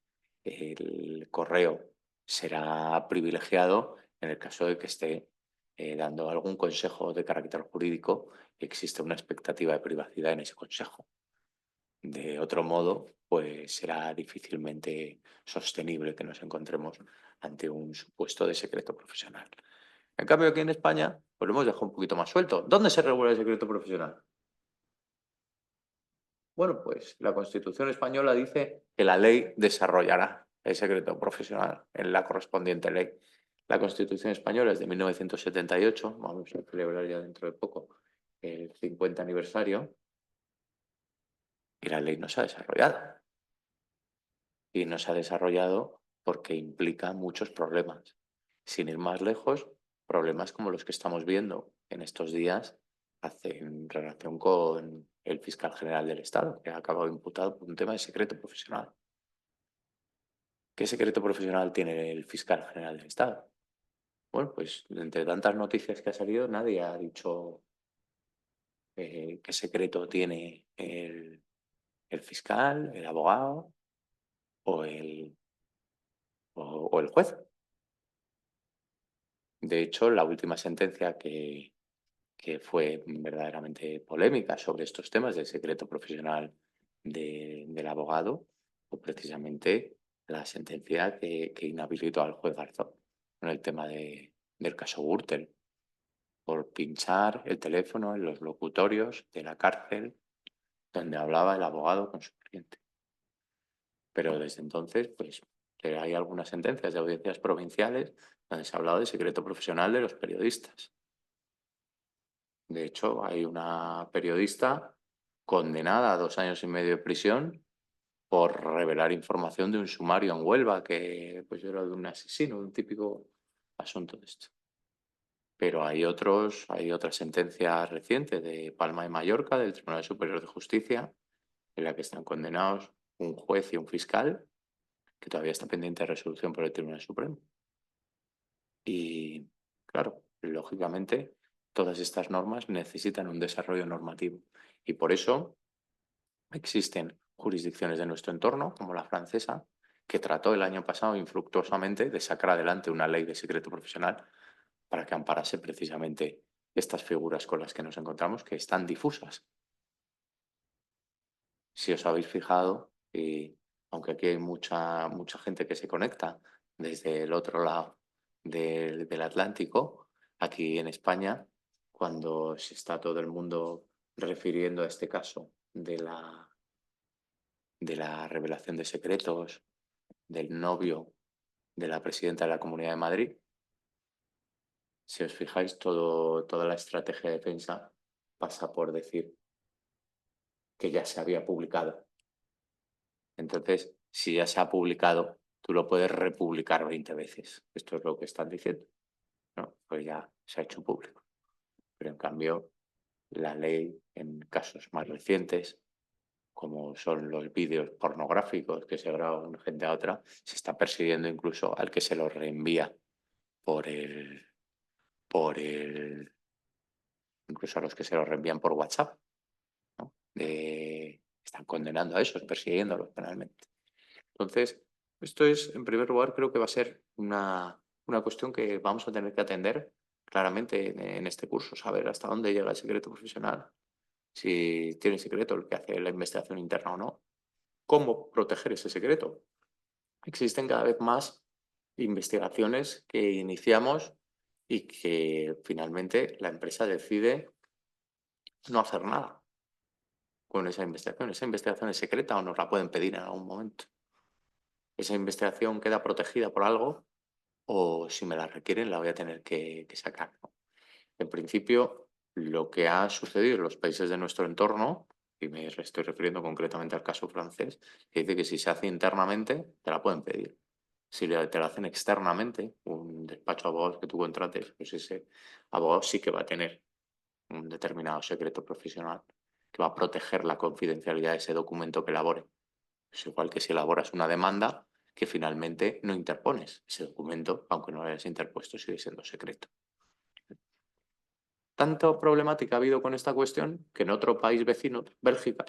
correo será privilegiado en el caso de que esté dando algún consejo de carácter jurídico y existe una expectativa de privacidad en ese consejo. De otro modo, pues será difícilmente sostenible que nos encontremos ante un supuesto de secreto profesional. En cambio, aquí en España, pues lo hemos dejado un poquito más suelto. ¿Dónde se regula el secreto profesional? Bueno, pues la Constitución española dice que la ley desarrollará el secreto profesional en la correspondiente ley. La Constitución española es de 1978, vamos a celebrar ya dentro de poco el 50 aniversario, y la ley no se ha desarrollado. Y no se ha desarrollado porque implica muchos problemas. Sin ir más lejos, problemas como los que estamos viendo en estos días en relación con el fiscal general del Estado, que ha acabado imputado por un tema de secreto profesional. ¿Qué secreto profesional tiene el fiscal general del Estado? Bueno, pues entre tantas noticias que ha salido, nadie ha dicho qué secreto tiene el fiscal, el abogado o o el juez. De hecho, la última sentencia que fue verdaderamente polémica sobre estos temas del secreto profesional del abogado fue precisamente la sentencia que inhabilitó al juez Garzón con el tema del caso Gürtel, por pinchar el teléfono en los locutorios de la cárcel donde hablaba el abogado con su cliente. Pero desde entonces, pues hay algunas sentencias de audiencias provinciales donde se ha hablado de secreto profesional de los periodistas. De hecho, hay una periodista condenada a 2 años y medio de prisión por revelar información de un sumario en Huelva que pues era de un asesino, un típico asunto de esto. Pero hay otra sentencia reciente de Palma de Mallorca, del Tribunal Superior de Justicia, en la que están condenados un juez y un fiscal, que todavía está pendiente de resolución por el Tribunal Supremo. Y claro, lógicamente, todas estas normas necesitan un desarrollo normativo. Y por eso existen jurisdicciones de nuestro entorno, como la francesa, que trató el año pasado infructuosamente de sacar adelante una ley de secreto profesional para que amparase precisamente estas figuras con las que nos encontramos, que están difusas. Si os habéis fijado, aunque aquí hay mucha gente que se conecta desde el otro lado del Atlántico, aquí en España, cuando se está todo el mundo refiriendo a este caso de la revelación de secretos del novio de la presidenta de la Comunidad de Madrid, si os fijáis, toda la estrategia de defensa pasa por decir que ya se había publicado. Entonces, si ya se ha publicado, tú lo puedes republicar 20 veces. Esto es lo que están diciendo. pues ya se ha hecho público. Pero en cambio, la ley en casos más recientes, como son los vídeos pornográficos que se graban de gente a otra, se está persiguiendo incluso al que se los reenvía por por el, incluso a los que se los reenvían por WhatsApp, ¿no? Están condenando a esos, persiguiéndolos penalmente. Entonces, esto es, en primer lugar, creo que va a ser una cuestión que vamos a tener que atender claramente en este curso, saber hasta dónde llega el secreto profesional, si tiene secreto el que hace la investigación interna o no, cómo proteger ese secreto. Existen cada vez más investigaciones que iniciamos y que finalmente la empresa decide no hacer nada con esa investigación. Esa investigación es secreta o nos la pueden pedir en algún momento. Esa investigación queda protegida por algo o si me la requieren la voy a tener que sacar, ¿no? En principio, lo que ha sucedido en los países de nuestro entorno, y me estoy refiriendo concretamente al caso francés, que dice que si se hace internamente, te la pueden pedir. Si te la hacen externamente, un despacho de abogados que tú contrates, pues ese abogado sí que va a tener un determinado secreto profesional que va a proteger la confidencialidad de ese documento que elabore. Es igual que si elaboras una demanda que finalmente no interpones. Ese documento, aunque no lo hayas interpuesto, sigue siendo secreto. Tanta problemática ha habido con esta cuestión que en otro país vecino, Bélgica,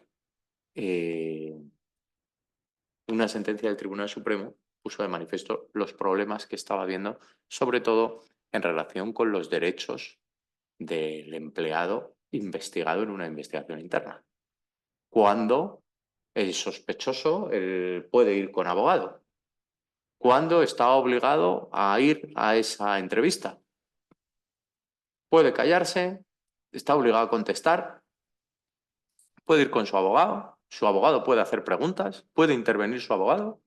una sentencia del Tribunal Supremo puso de manifiesto los problemas que estaba habiendo, sobre todo en relación con los derechos del empleado investigado en una investigación interna. Cuando el sospechoso puede ir con abogado, cuando está obligado a ir a esa entrevista. Puede callarse, está obligado a contestar, puede ir con su abogado puede hacer preguntas, puede intervenir su abogado,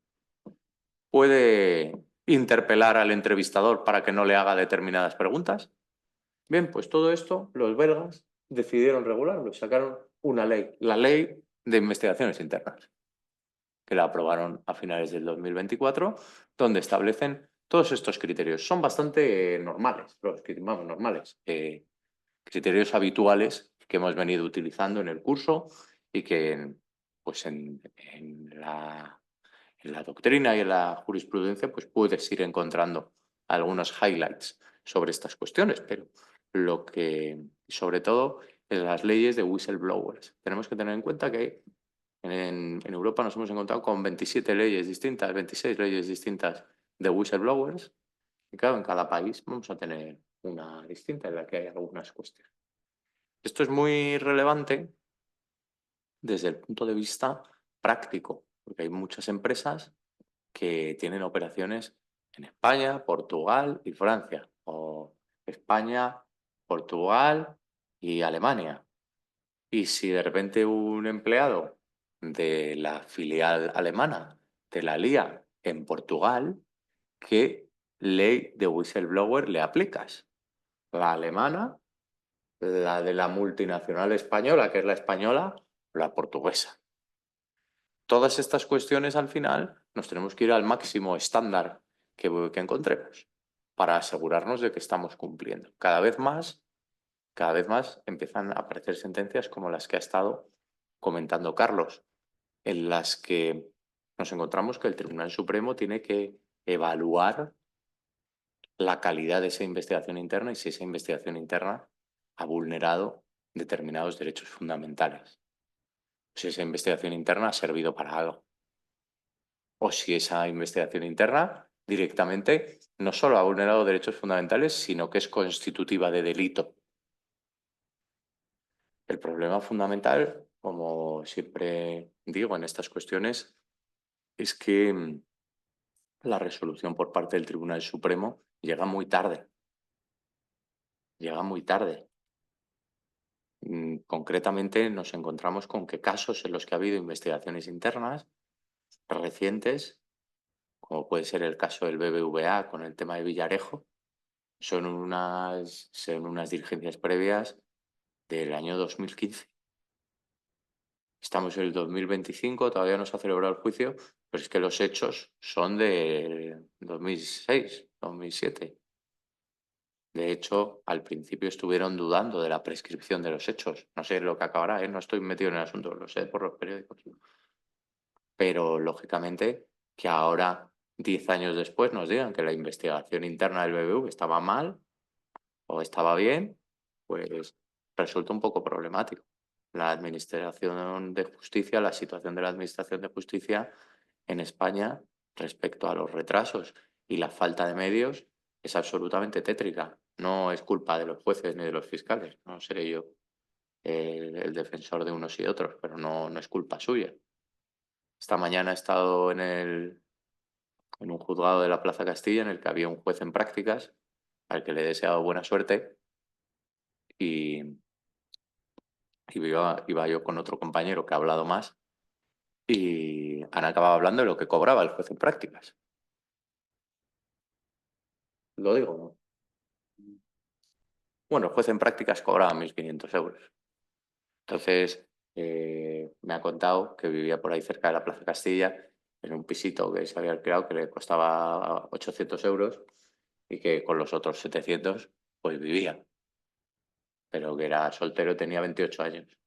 puede interpelar al entrevistador para que no le haga determinadas preguntas. Bien, pues todo esto los belgas decidieron regularlo y sacaron una ley, la Ley de Investigaciones Internas, que la aprobaron a finales del 2024, donde establecen todos estos criterios. Son bastante normales, vamos, normales, criterios habituales que hemos venido utilizando en el curso y que pues en la doctrina y en la jurisprudencia pues puedes ir encontrando algunos highlights sobre estas cuestiones, pero lo que, sobre todo, en las leyes de whistleblowers. Tenemos que tener en cuenta que en Europa nos hemos encontrado con 27 leyes distintas, 26 leyes distintas de whistleblowers, y claro, en cada país vamos a tener una distinta en la que hay algunas cuestiones. Esto es muy relevante desde el punto de vista práctico, porque hay muchas empresas que tienen operaciones en España, Portugal y Francia, o España, Portugal y Alemania. Y si de repente un empleado de la filial alemana te la lía en Portugal, ¿qué ley de whistleblower le aplicas? ¿La alemana, la de la multinacional española, que es la española, o la portuguesa? Todas estas cuestiones al final nos tenemos que ir al máximo estándar que encontremos para asegurarnos de que estamos cumpliendo. Cada vez más empiezan a aparecer sentencias como las que ha estado comentando Carlos, en las que nos encontramos que el Tribunal Supremo tiene que evaluar la calidad de esa investigación interna y si esa investigación interna ha vulnerado determinados derechos fundamentales. Si esa investigación interna ha servido para algo. O si esa investigación interna directamente no solo ha vulnerado derechos fundamentales, sino que es constitutiva de delito. El problema fundamental, como siempre digo en estas cuestiones, es que la resolución por parte del Tribunal Supremo llega muy tarde. Llega muy tarde. Concretamente nos encontramos con que casos en los que ha habido investigaciones internas recientes, como puede ser el caso del BBVA con el tema de Villarejo, son unas diligencias previas del año 2015. Estamos en el 2025, todavía no se ha celebrado el juicio, pero es que los hechos son de 2006, 2007. De hecho, al principio estuvieron dudando de la prescripción de los hechos. No sé lo que acabará, ¿eh? No estoy metido en el asunto, lo sé por los periódicos. Pero, lógicamente, que ahora, 10 años después, nos digan que la investigación interna del BBV estaba mal o estaba bien, pues resulta un poco problemático. La administración de justicia, la situación de la administración de justicia en España respecto a los retrasos y la falta de medios es absolutamente tétrica. No es culpa de los jueces ni de los fiscales. No seré yo el defensor de unos y otros, pero no es culpa suya. Esta mañana he estado en un juzgado de la Plaza Castilla en el que había un juez en prácticas al que le he deseado buena suerte y iba yo con otro compañero que ha hablado más y han acabado hablando de lo que cobraba el juez en prácticas. Lo digo, ¿no? Bueno, el juez en prácticas cobraba 1.500 euros. Entonces, me ha contado que vivía por ahí cerca de la Plaza Castilla, en un pisito que se había alquilado que le costaba 800 euros y que con los otros 700 pues vivía, pero que era soltero y tenía 28 años.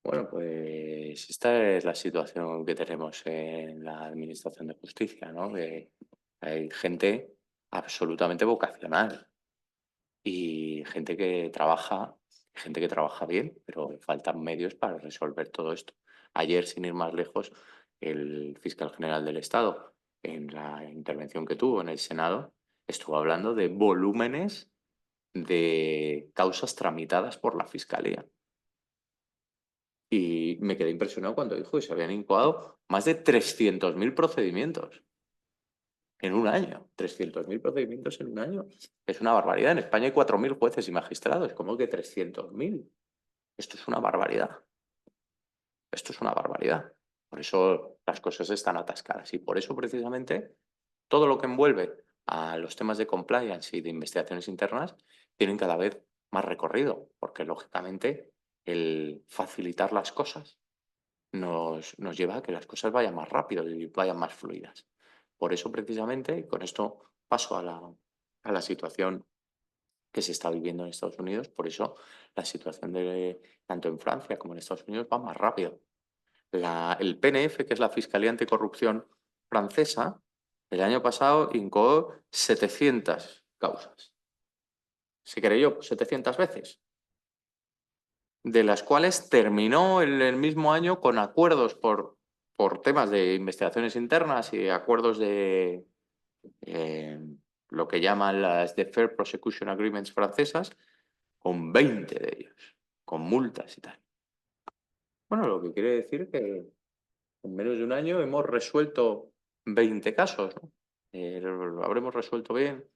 Bueno, pues esta es la situación que tenemos en la Administración de Justicia, ¿no? Que hay absolutamente vocacional y gente que trabaja bien, pero faltan medios para resolver todo esto. Ayer, sin ir más lejos, el fiscal general del Estado, en la intervención que tuvo en el Senado, estuvo hablando de volúmenes de causas tramitadas por la Fiscalía. Y me quedé impresionado cuando dijo que se habían incoado más de 300.000 procedimientos en un año. 300.000 procedimientos en un año. Es una barbaridad. En España hay 4.000 jueces y magistrados. ¿Cómo que 300.000? Esto es una barbaridad. Esto es una barbaridad. Por eso las cosas están atascadas. Y por eso, precisamente, todo lo que envuelve a los temas de compliance y de investigaciones internas tienen cada vez más recorrido. Porque, lógicamente, el facilitar las cosas nos lleva a que las cosas vayan más rápido y vayan más fluidas. Por eso, precisamente, y con esto paso a la situación que se está viviendo en Estados Unidos, por eso la situación tanto en Francia como en Estados Unidos va más rápido. El PNF, que es la Fiscalía Anticorrupción francesa, el año pasado incoó 700 causas. Se creyó 700 veces, de las cuales terminó el mismo año con acuerdos por temas de investigaciones internas y acuerdos de lo que llaman las Deferred Prosecution Agreements francesas, con 20 de ellos, con multas y tal. Bueno, lo que quiere decir que en menos de un año hemos resuelto 20 casos, ¿no? ¿Lo habremos resuelto bien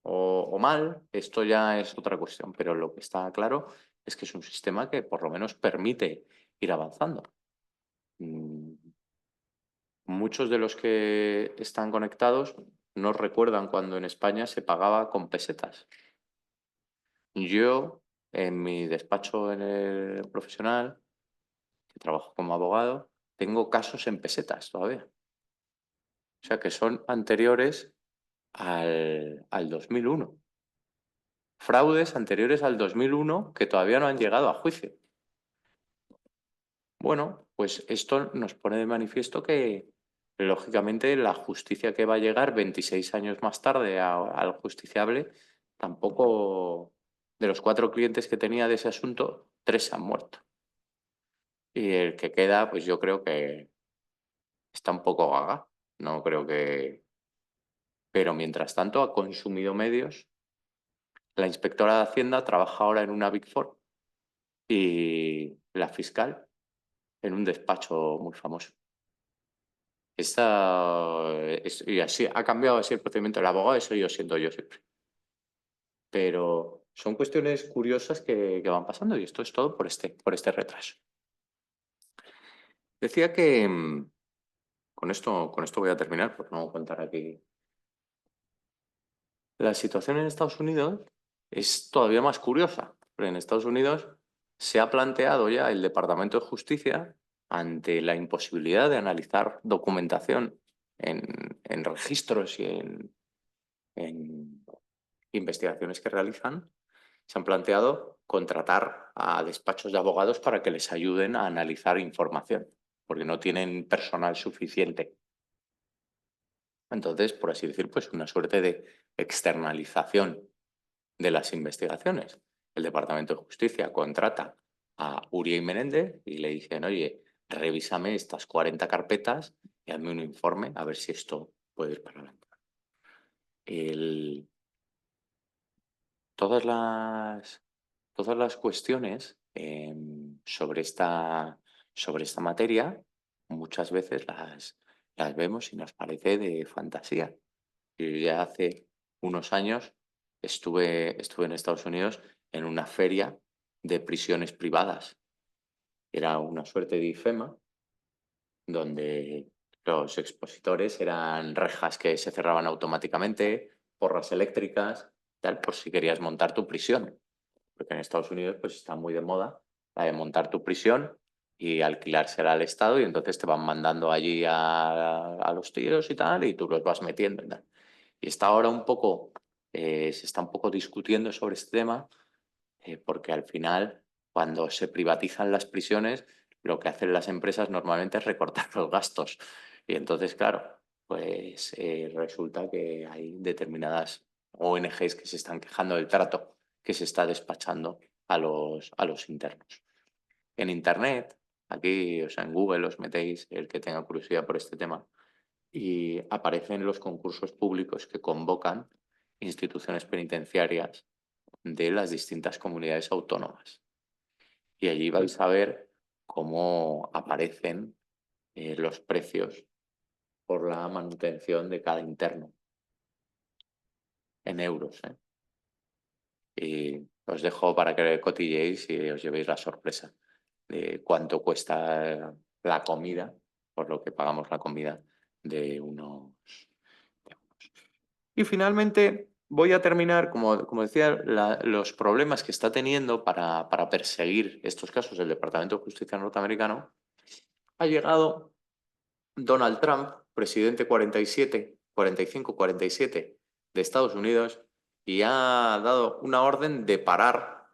o mal? Esto ya es otra cuestión, pero lo que está claro es que es un sistema que por lo menos permite ir avanzando. Muchos de los que están conectados no recuerdan cuando en España se pagaba con pesetas. Yo, en mi despacho en el profesional, que trabajo como abogado, tengo casos en pesetas todavía. O sea, que son anteriores al 2001. Fraudes anteriores al 2001 que todavía no han llegado a juicio. Bueno, pues esto nos pone de manifiesto que, lógicamente, la justicia que va a llegar 26 años más tarde al justiciable, tampoco, de los 4 clientes que tenía de ese asunto, 3 han muerto. Y el que queda, pues yo creo que está un poco gaga. No creo que... Pero mientras tanto ha consumido medios. La inspectora de Hacienda trabaja ahora en una Big Four y la fiscal en un despacho muy famoso. Y así ha cambiado así el procedimiento. El abogado soy yo siendo yo siempre. Pero son cuestiones curiosas que van pasando y esto es todo por este retraso. Decía que con esto voy a terminar por no contar aquí. La situación en Estados Unidos es todavía más curiosa, porque en Estados Unidos se ha planteado ya el Departamento de Justicia ante la imposibilidad de analizar documentación en registros y en investigaciones que realizan, se han planteado contratar a despachos de abogados para que les ayuden a analizar información, porque no tienen personal suficiente. Entonces, por así decir, pues una suerte de externalización de las investigaciones. El Departamento de Justicia contrata a Uria y Menéndez y le dicen, oye, revísame estas 40 carpetas y hazme un informe a ver si esto puede ir para adelante. Todas las cuestiones sobre esta materia muchas veces las vemos y nos parece de fantasía. Yo ya hace unos años estuve en Estados Unidos en una feria de prisiones privadas. Era una suerte de IFEMA donde los expositores eran rejas que se cerraban automáticamente, porras eléctricas, tal, por si querías montar tu prisión. Porque en Estados Unidos pues está muy de moda la de montar tu prisión y alquilársela al Estado y entonces te van mandando allí a los tíos y tal y tú los vas metiendo y tal. Y está ahora un poco, se está un poco discutiendo sobre este tema porque al final cuando se privatizan las prisiones lo que hacen las empresas normalmente es recortar los gastos. Y entonces, claro, pues resulta que hay determinadas ONGs que se están quejando del trato que se está despachando a los internos. En Internet, aquí, o sea, en Google os metéis, el que tenga curiosidad por este tema, y aparecen los concursos públicos que convocan instituciones penitenciarias de las distintas comunidades autónomas. Y allí vais a ver cómo aparecen los precios por la manutención de cada interno en euros. Y os dejo para que cotilleéis y os llevéis la sorpresa de cuánto cuesta la comida, por lo que pagamos la comida de unos. Y finalmente voy a terminar, como decía, los problemas que está teniendo para perseguir estos casos el Departamento de Justicia norteamericano. Ha llegado Donald Trump, presidente 45-47 de Estados Unidos, y ha dado una orden de parar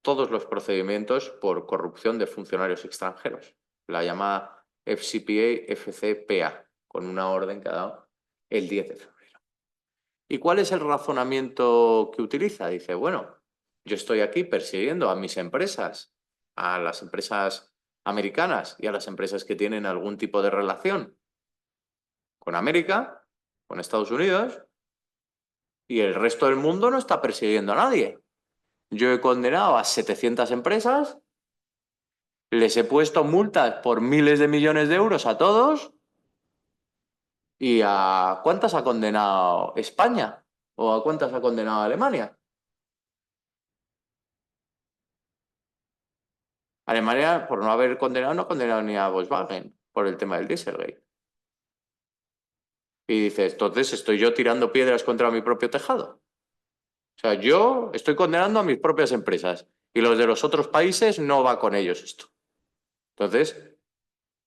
todos los procedimientos por corrupción de funcionarios extranjeros, la llamada FCPA, con una orden que ha dado el 10 de febrero. ¿Y cuál es el razonamiento que utiliza? Dice, bueno, yo estoy aquí persiguiendo a mis empresas, a las empresas americanas y a las empresas que tienen algún tipo de relación con América, con Estados Unidos, y el resto del mundo no está persiguiendo a nadie. Yo he condenado a 700 empresas, les he puesto multas por miles de millones de euros a todos, ¿y a cuántas ha condenado España? ¿O a cuántas ha condenado Alemania? Alemania, por no haber condenado, no ha condenado ni a Volkswagen por el tema del Dieselgate. Y dices, entonces estoy yo tirando piedras contra mi propio tejado. O sea, yo estoy condenando a mis propias empresas y los de los otros países no va con ellos esto. Entonces,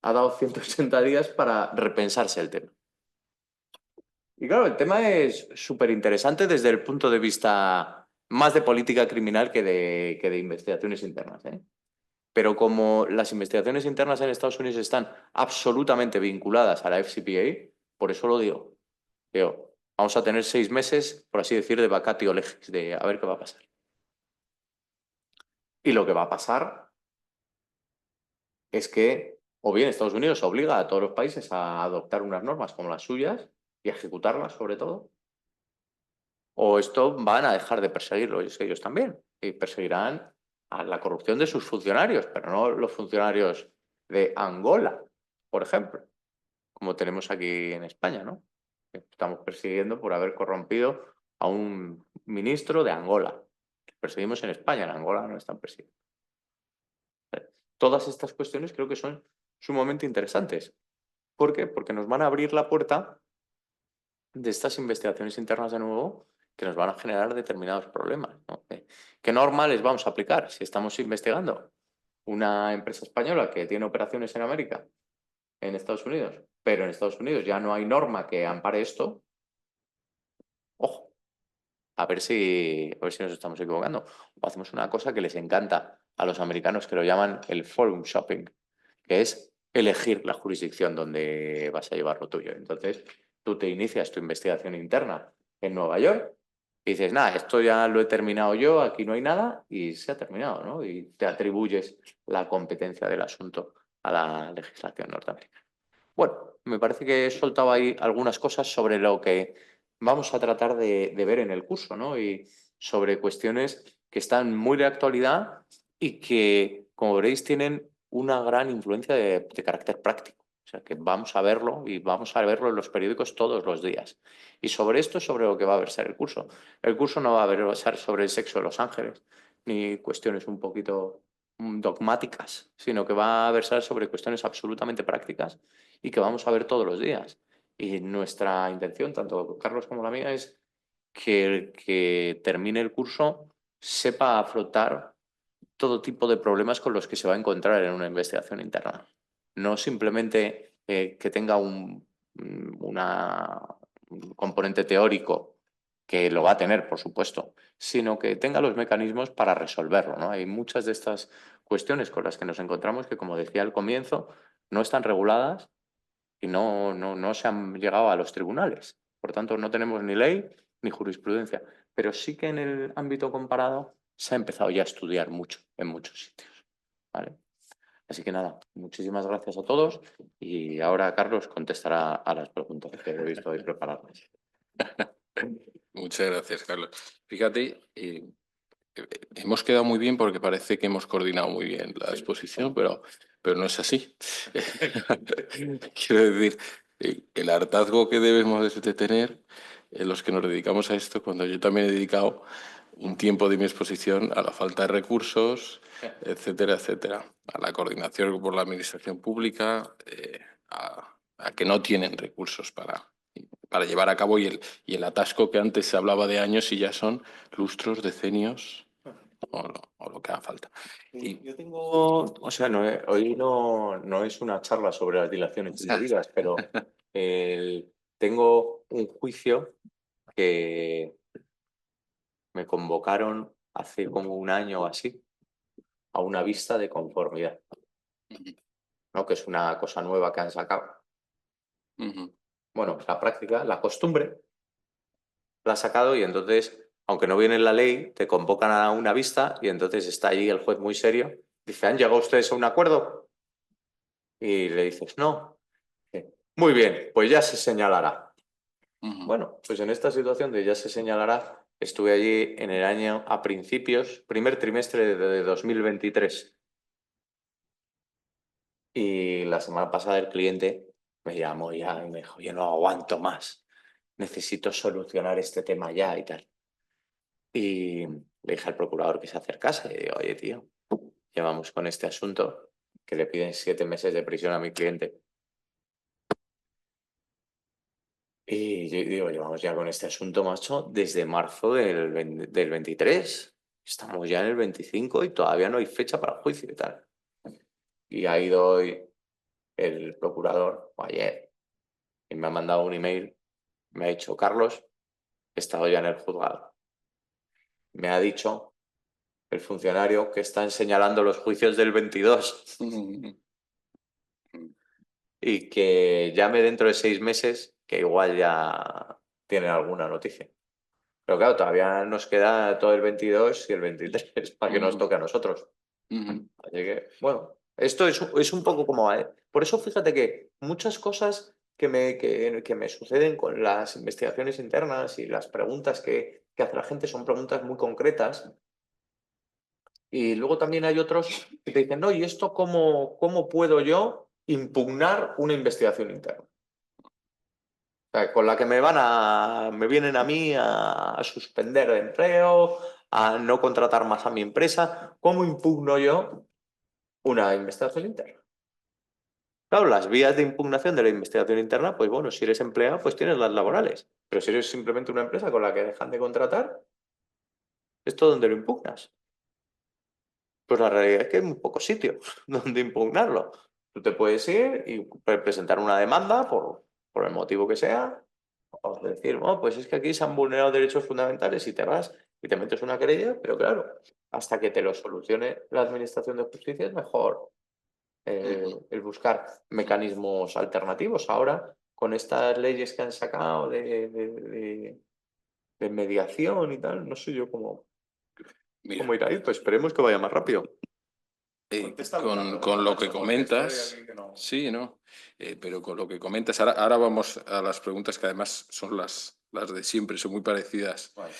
ha dado 180 días para repensarse el tema. Y claro, el tema es súper interesante desde el punto de vista más de política criminal que de investigaciones internas, ¿eh? Pero como las investigaciones internas en Estados Unidos están absolutamente vinculadas a la FCPA, por eso lo digo. Vamos a tener 6 meses, por así decir, de vacatio legis, de a ver qué va a pasar. Y lo que va a pasar es que o bien Estados Unidos obliga a todos los países a adoptar unas normas como las suyas y a ejecutarlas sobre todo, o esto van a dejar de perseguirlo ellos también y perseguirán a la corrupción de sus funcionarios, pero no los funcionarios de Angola, por ejemplo, como tenemos aquí en España, ¿no? Estamos persiguiendo por haber corrompido a un ministro de Angola. Perseguimos en España, en Angola no están persiguiendo. Todas estas cuestiones creo que son sumamente interesantes. ¿Por qué? Porque nos van a abrir la puerta de estas investigaciones internas de nuevo que nos van a generar determinados problemas, ¿no? ¿Qué norma les vamos a aplicar si estamos investigando una empresa española que tiene operaciones en América, en Estados Unidos, pero en Estados Unidos ya no hay norma que ampare esto? Ojo, a ver si nos estamos equivocando. O hacemos una cosa que les encanta a los americanos, que lo llaman el forum shopping, que es elegir la jurisdicción donde vas a llevar lo tuyo. Entonces, tú te inicias tu investigación interna en Nueva York y dices, nada, esto ya lo he terminado yo, aquí no hay nada, y se ha terminado, ¿no? Y te atribuyes la competencia del asunto a la legislación norteamericana. Bueno, me parece que he soltado ahí algunas cosas sobre lo que vamos a tratar de ver en el curso, ¿no? Y sobre cuestiones que están muy de actualidad y que, como veréis, tienen una gran influencia de carácter práctico. O sea, que vamos a verlo y vamos a verlo en los periódicos todos los días. Y sobre esto es sobre lo que va a versar el curso. El curso no va a versar sobre el sexo de los ángeles, ni cuestiones un poquito dogmáticas, sino que va a versar sobre cuestiones absolutamente prácticas y que vamos a ver todos los días. Y nuestra intención, tanto Carlos como la mía, es que el que termine el curso sepa afrontar todo tipo de problemas con los que se va a encontrar en una investigación interna. No simplemente que tenga un componente teórico, que lo va a tener, por supuesto, sino que tenga los mecanismos para resolverlo, ¿no? Hay muchas de estas cuestiones con las que nos encontramos que, como decía al comienzo, no están reguladas y no se han llegado a los tribunales. Por tanto, no tenemos ni ley ni jurisprudencia, pero sí que en el ámbito comparado se ha empezado ya a estudiar mucho en muchos sitios, ¿vale? Así que nada, muchísimas gracias a todos y ahora Carlos contestará a las preguntas que he visto ahí preparadas. Muchas gracias, Carlos. Fíjate, hemos quedado muy bien porque parece que hemos coordinado muy bien la exposición, pero no es así. Quiero decir, el hartazgo que debemos de tener los que nos dedicamos a esto, cuando yo también he dedicado un tiempo de mi exposición a la falta de recursos, etcétera, etcétera, a la coordinación por la administración pública, a que no tienen recursos para llevar a cabo y el atasco que antes se hablaba de años y ya son lustros, decenios o lo que haga falta. Y Yo tengo, o sea, hoy no es una charla sobre las dilaciones indebidas, pero tengo un juicio que me convocaron hace como un año o así a una vista de conformidad, ¿no? Que es una cosa nueva que han sacado. Bueno, la práctica, la costumbre, la ha sacado y entonces, aunque no viene en la ley, te convocan a una vista y entonces está allí el juez muy serio. Dice, ¿han llegado ustedes a un acuerdo? Y le dices, no. Dice, muy bien, pues ya se señalará. Bueno, pues en esta situación de ya se señalará, estuve allí en el año a principios, primer trimestre de 2023. Y la semana pasada el cliente me llamó ya y me dijo, yo no aguanto más, necesito solucionar este tema ya y tal. Y le dije al procurador que se acercase y digo, oye tío, llevamos con este asunto que le piden 7 meses de prisión a mi cliente. Y yo digo, llevamos ya con este asunto, macho, desde marzo del 23. Estamos ya en el 25 y todavía no hay fecha para el juicio y tal. Y ha ido hoy el procurador, o ayer, y me ha mandado un email. Me ha dicho, Carlos, he estado ya en el juzgado. Me ha dicho el funcionario que están señalando los juicios del 22 y que llame dentro de 6 meses, que igual ya tienen alguna noticia. Pero claro, todavía nos queda todo el 22 y el 23 para que nos toque a nosotros. Así que, bueno, esto es un poco como va, ¿eh? Por eso fíjate que muchas cosas que me suceden con las investigaciones internas y las preguntas que hace la gente son preguntas muy concretas. Y luego también hay otros que te dicen, no, ¿y esto cómo puedo yo impugnar una investigación interna? O sea, con la que me vienen a mí a suspender el empleo, a no contratar más a mi empresa. ¿Cómo impugno yo una investigación interna? Claro, las vías de impugnación de la investigación interna, pues bueno, si eres empleado, pues tienes las laborales. Pero si eres simplemente una empresa con la que dejan de contratar, ¿esto dónde lo impugnas? Pues la realidad es que hay muy pocos sitios donde impugnarlo. Tú te puedes ir y presentar una demanda por el motivo que sea, Vamos a decir, oh, pues es que aquí se han vulnerado derechos fundamentales y te vas y te metes una querella, pero claro, hasta que te lo solucione la Administración de Justicia es mejor el buscar mecanismos alternativos. Ahora, con estas leyes que han sacado de mediación y tal, no sé yo Mira, cómo irá a ir, pues esperemos que vaya más rápido. con lo que comentas, sí, ¿no? Pero con lo que comentas, ahora vamos a las preguntas que además son las de siempre, son muy parecidas. Vale.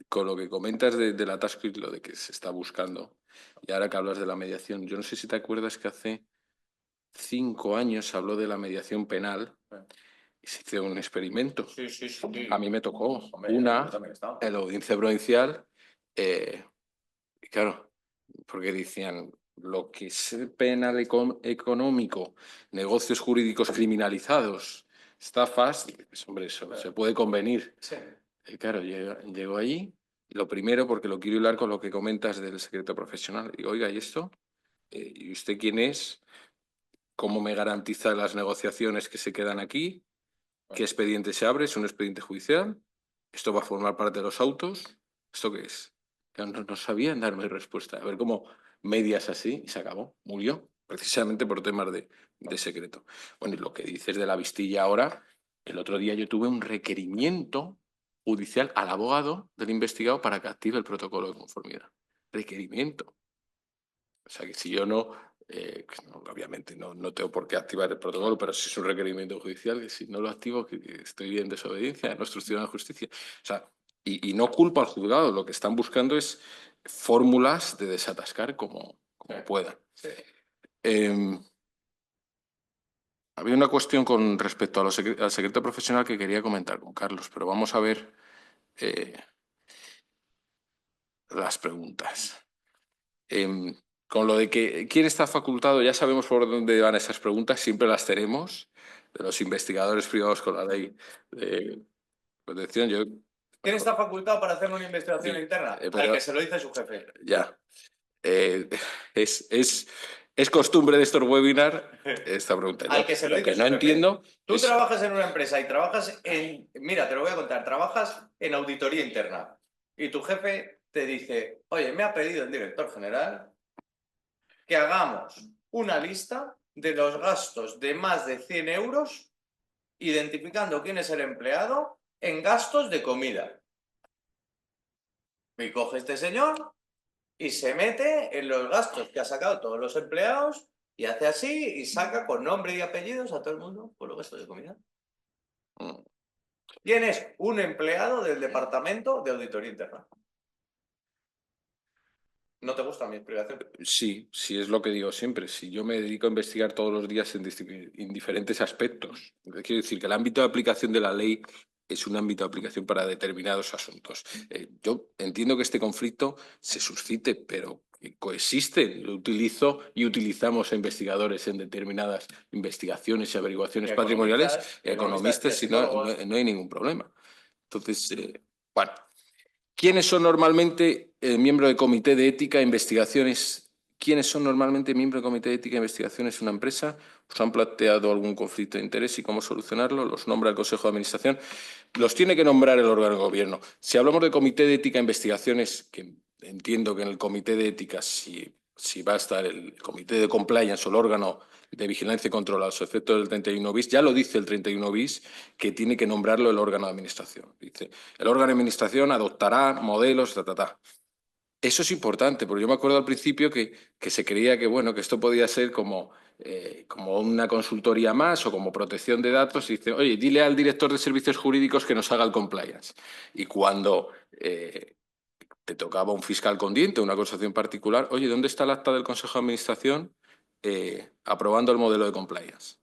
Con lo que comentas del atasco y lo de que se está buscando, y ahora que hablas de la mediación, yo no sé si te acuerdas que hace 5 años se habló de la mediación penal y se hizo un experimento. Sí, sí, sí. A mí me tocó Hombre, una yo también he estado. en la audiencia provincial, y claro, porque decían lo que es penal económico, negocios jurídicos criminalizados, estafas, pues, hombre, eso se puede convenir. Sí. Claro, llego allí, lo primero, porque lo quiero hilar con lo que comentas del secreto profesional. Digo, oiga, ¿y esto? ¿Y usted quién es? ¿Cómo me garantiza las negociaciones que se quedan aquí? ¿Qué expediente se abre? ¿Es un expediente judicial? ¿Esto va a formar parte de los autos? ¿Esto qué es? Claro, no sabían darme respuesta. A ver cómo medias así y se acabó. Murió, precisamente por temas de secreto. Bueno, y lo que dices de la Vistilla ahora, el otro día yo tuve un requerimiento judicial al abogado del investigado para que active el protocolo de conformidad. Requerimiento. O sea que si yo obviamente no tengo por qué activar el protocolo, pero si es un requerimiento judicial, que si no lo activo, que estoy en desobediencia, no estoy en justicia. O sea, y no culpo al juzgado, lo que están buscando es fórmulas de desatascar como puedan. Sí. Había una cuestión con respecto al secreto profesional que quería comentar con Carlos, pero vamos a ver las preguntas. Con lo de que quién está facultado, ya sabemos por dónde van esas preguntas, siempre las tenemos, de los investigadores privados con la ley de protección. ¿Quién está facultado para hacer una investigación Sí, interna? pero- Al que se lo dice su jefe. Ya. Eh, es costumbre de estos webinars esta pregunta. Al que se lo Lo que dice no su jefe. entiendo Tú es... trabajas en una empresa y trabajas en... Mira, te lo voy a contar. Trabajas en auditoría interna y tu jefe te dice, oye, me ha pedido el director general que hagamos una lista de los gastos de más de 100 euros identificando quién es el empleado en gastos de comida. Y coge este señor y se mete en los gastos que ha sacado todos los empleados y hace así y saca con nombre y apellidos a todo el mundo por los gastos de comida. ¿Quién es un empleado del departamento de auditoría interna? ¿No te gusta mi explicación? Sí, sí es lo que digo siempre. Si yo me dedico a investigar todos los días en diferentes aspectos, quiero decir que el ámbito de aplicación de la ley es un ámbito de aplicación para determinados asuntos. Yo entiendo que este conflicto se suscite, pero que coexiste. Lo utilizo y utilizamos a investigadores en determinadas investigaciones y averiguaciones patrimoniales, economistas, y no hay ningún problema. Entonces, bueno. ¿Quiénes son normalmente miembros de comité de ética e investigaciones? ¿Quiénes son normalmente miembros de comité de ética e investigaciones en una empresa? ¿Os han planteado algún conflicto de interés y cómo solucionarlo? ¿Los nombra el Consejo de Administración? Los tiene que nombrar el órgano de gobierno. Si hablamos de comité de ética e investigaciones, que entiendo que en el comité de ética, si va a estar el comité de compliance o el órgano de vigilancia y control a los efectos del 31 bis, ya lo dice el 31 bis, que tiene que nombrarlo el órgano de administración. Dice, el órgano de administración adoptará modelos, Eso es importante, porque yo me acuerdo al principio que se creía que, bueno, que esto podía ser como una consultoría más o como protección de datos. Y dice, oye, dile al director de servicios jurídicos que nos haga el compliance. Y cuando te tocaba un fiscal con diente, una acusación particular, oye, ¿dónde está el acta del Consejo de Administración aprobando el modelo de compliance?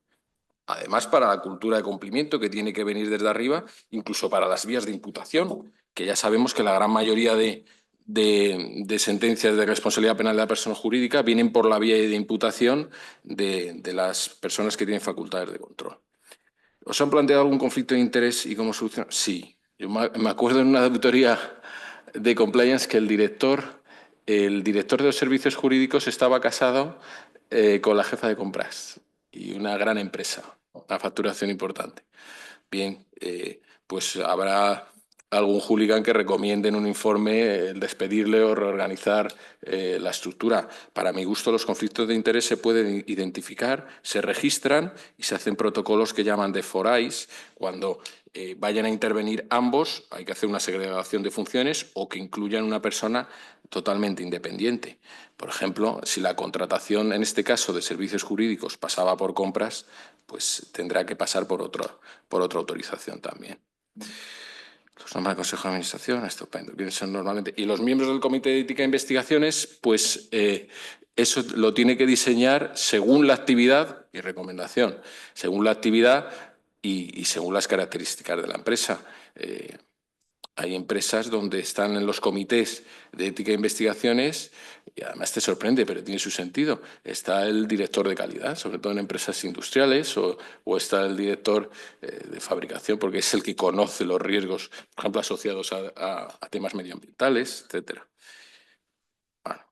Además, para la cultura de cumplimiento que tiene que venir desde arriba, incluso para las vías de imputación, que ya sabemos que la gran mayoría de sentencias de responsabilidad penal de la persona jurídica vienen por la vía de imputación de las personas que tienen facultades de control. ¿Os han planteado algún conflicto de interés y cómo solucionar? Sí. Yo me acuerdo en una auditoría de compliance que el director de los servicios jurídicos estaba casado con la jefa de compras y una gran empresa, una facturación importante. Bien, pues habrá algún hooligan que recomiende en un informe el despedirle o reorganizar la estructura. Para mi gusto, los conflictos de interés se pueden identificar, se registran y se hacen protocolos que llaman de forais. Cuando vayan a intervenir ambos, hay que hacer una segregación de funciones o que incluyan una persona totalmente independiente. Por ejemplo, si la contratación, en este caso, de servicios jurídicos pasaba por compras, pues tendrá que pasar por otra autorización también. Los nombra el Consejo de Administración, estupendo. ¿Quiénes son normalmente? Y los miembros del Comité de Ética e Investigaciones, pues eso lo tiene que diseñar según la actividad y recomendación, según la actividad y según las características de la empresa. Hay empresas donde están en los comités de ética e investigaciones y además te sorprende, pero tiene su sentido. Está el director de calidad, sobre todo en empresas industriales, o está el director de fabricación, porque es el que conoce los riesgos, por ejemplo, asociados a temas medioambientales, etcétera. Bueno.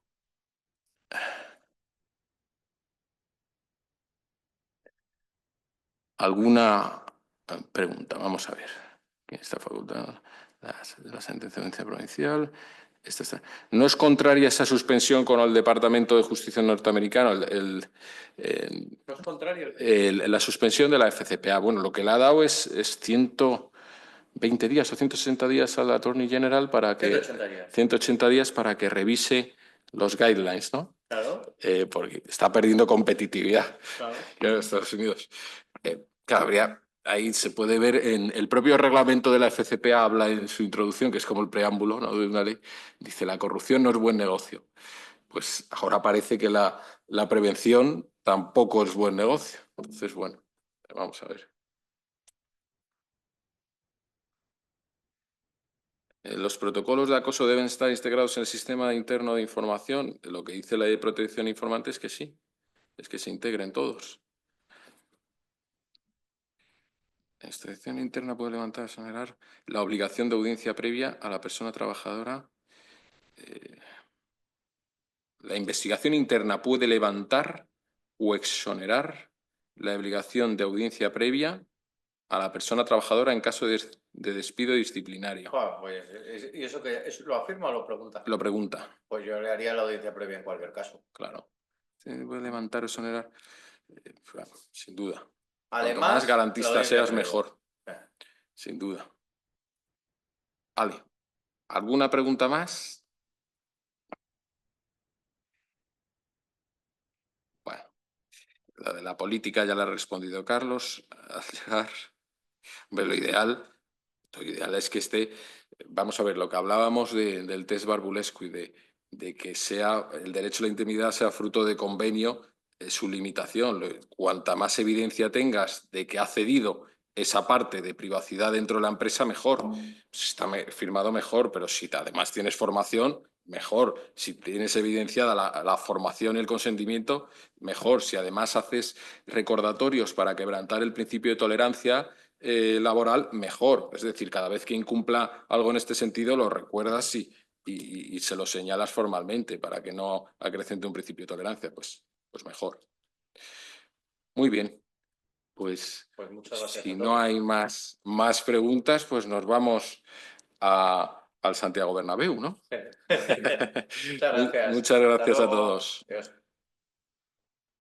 ¿Alguna pregunta? Vamos a ver. ¿Quién está facultado? La sentencia de audiencia provincial. ¿No es contraria esa suspensión con el Departamento de Justicia norteamericano? ¿No es contrario? La suspensión de la FCPA. Bueno, lo que le ha dado es 120 días o 160 días al Attorney General para que... 180 días. 180 días para que revise los guidelines, ¿no? Claro. Porque está perdiendo competitividad. Claro. En Estados Unidos. Claro, ahí se puede ver en el propio reglamento de la FCPA, habla en su introducción, que es como el preámbulo, ¿no?, de una ley, dice la corrupción no es buen negocio. Pues ahora parece que la prevención tampoco es buen negocio. Entonces, bueno, vamos a ver. Los protocolos de acoso deben estar integrados en el sistema interno de información. Lo que dice la Ley de Protección Informante es que sí, es que se integren todos. La instrucción interna puede levantar o exonerar la obligación de audiencia previa a la persona trabajadora. La investigación interna puede levantar o exonerar la obligación de audiencia previa a la persona trabajadora en caso de despido disciplinario. Pues, ¿y eso qué? ¿Lo afirma o lo pregunta? Lo pregunta. Pues yo le haría la audiencia previa en cualquier caso. Claro. ¿Se puede levantar o exonerar? Bueno, sin duda. Además, cuanto más garantista seas, previa. mejor. Sin duda. Vale. ¿Alguna pregunta más? Bueno, la de la política ya la ha respondido Carlos. Al llegar, lo ideal es que vamos a ver, lo que hablábamos del test Barbulescu y de que el derecho a la intimidad sea fruto de convenio, es su limitación. Cuanta más evidencia tengas de que ha cedido esa parte de privacidad dentro de la empresa, mejor. Si está firmado, mejor, pero si además tienes formación, mejor. Si tienes evidenciada la formación y el consentimiento, mejor. Si además haces recordatorios para quebrantar el principio de tolerancia laboral, mejor. Es decir, cada vez que incumpla algo en este sentido, lo recuerdas y se lo señalas formalmente para que no acrecente un principio de tolerancia, pues mejor. Muy bien. Pues muchas gracias. Si no hay más preguntas, pues nos vamos al Santiago Bernabéu, ¿no? Muchas gracias. Muchas gracias a todos. Adiós.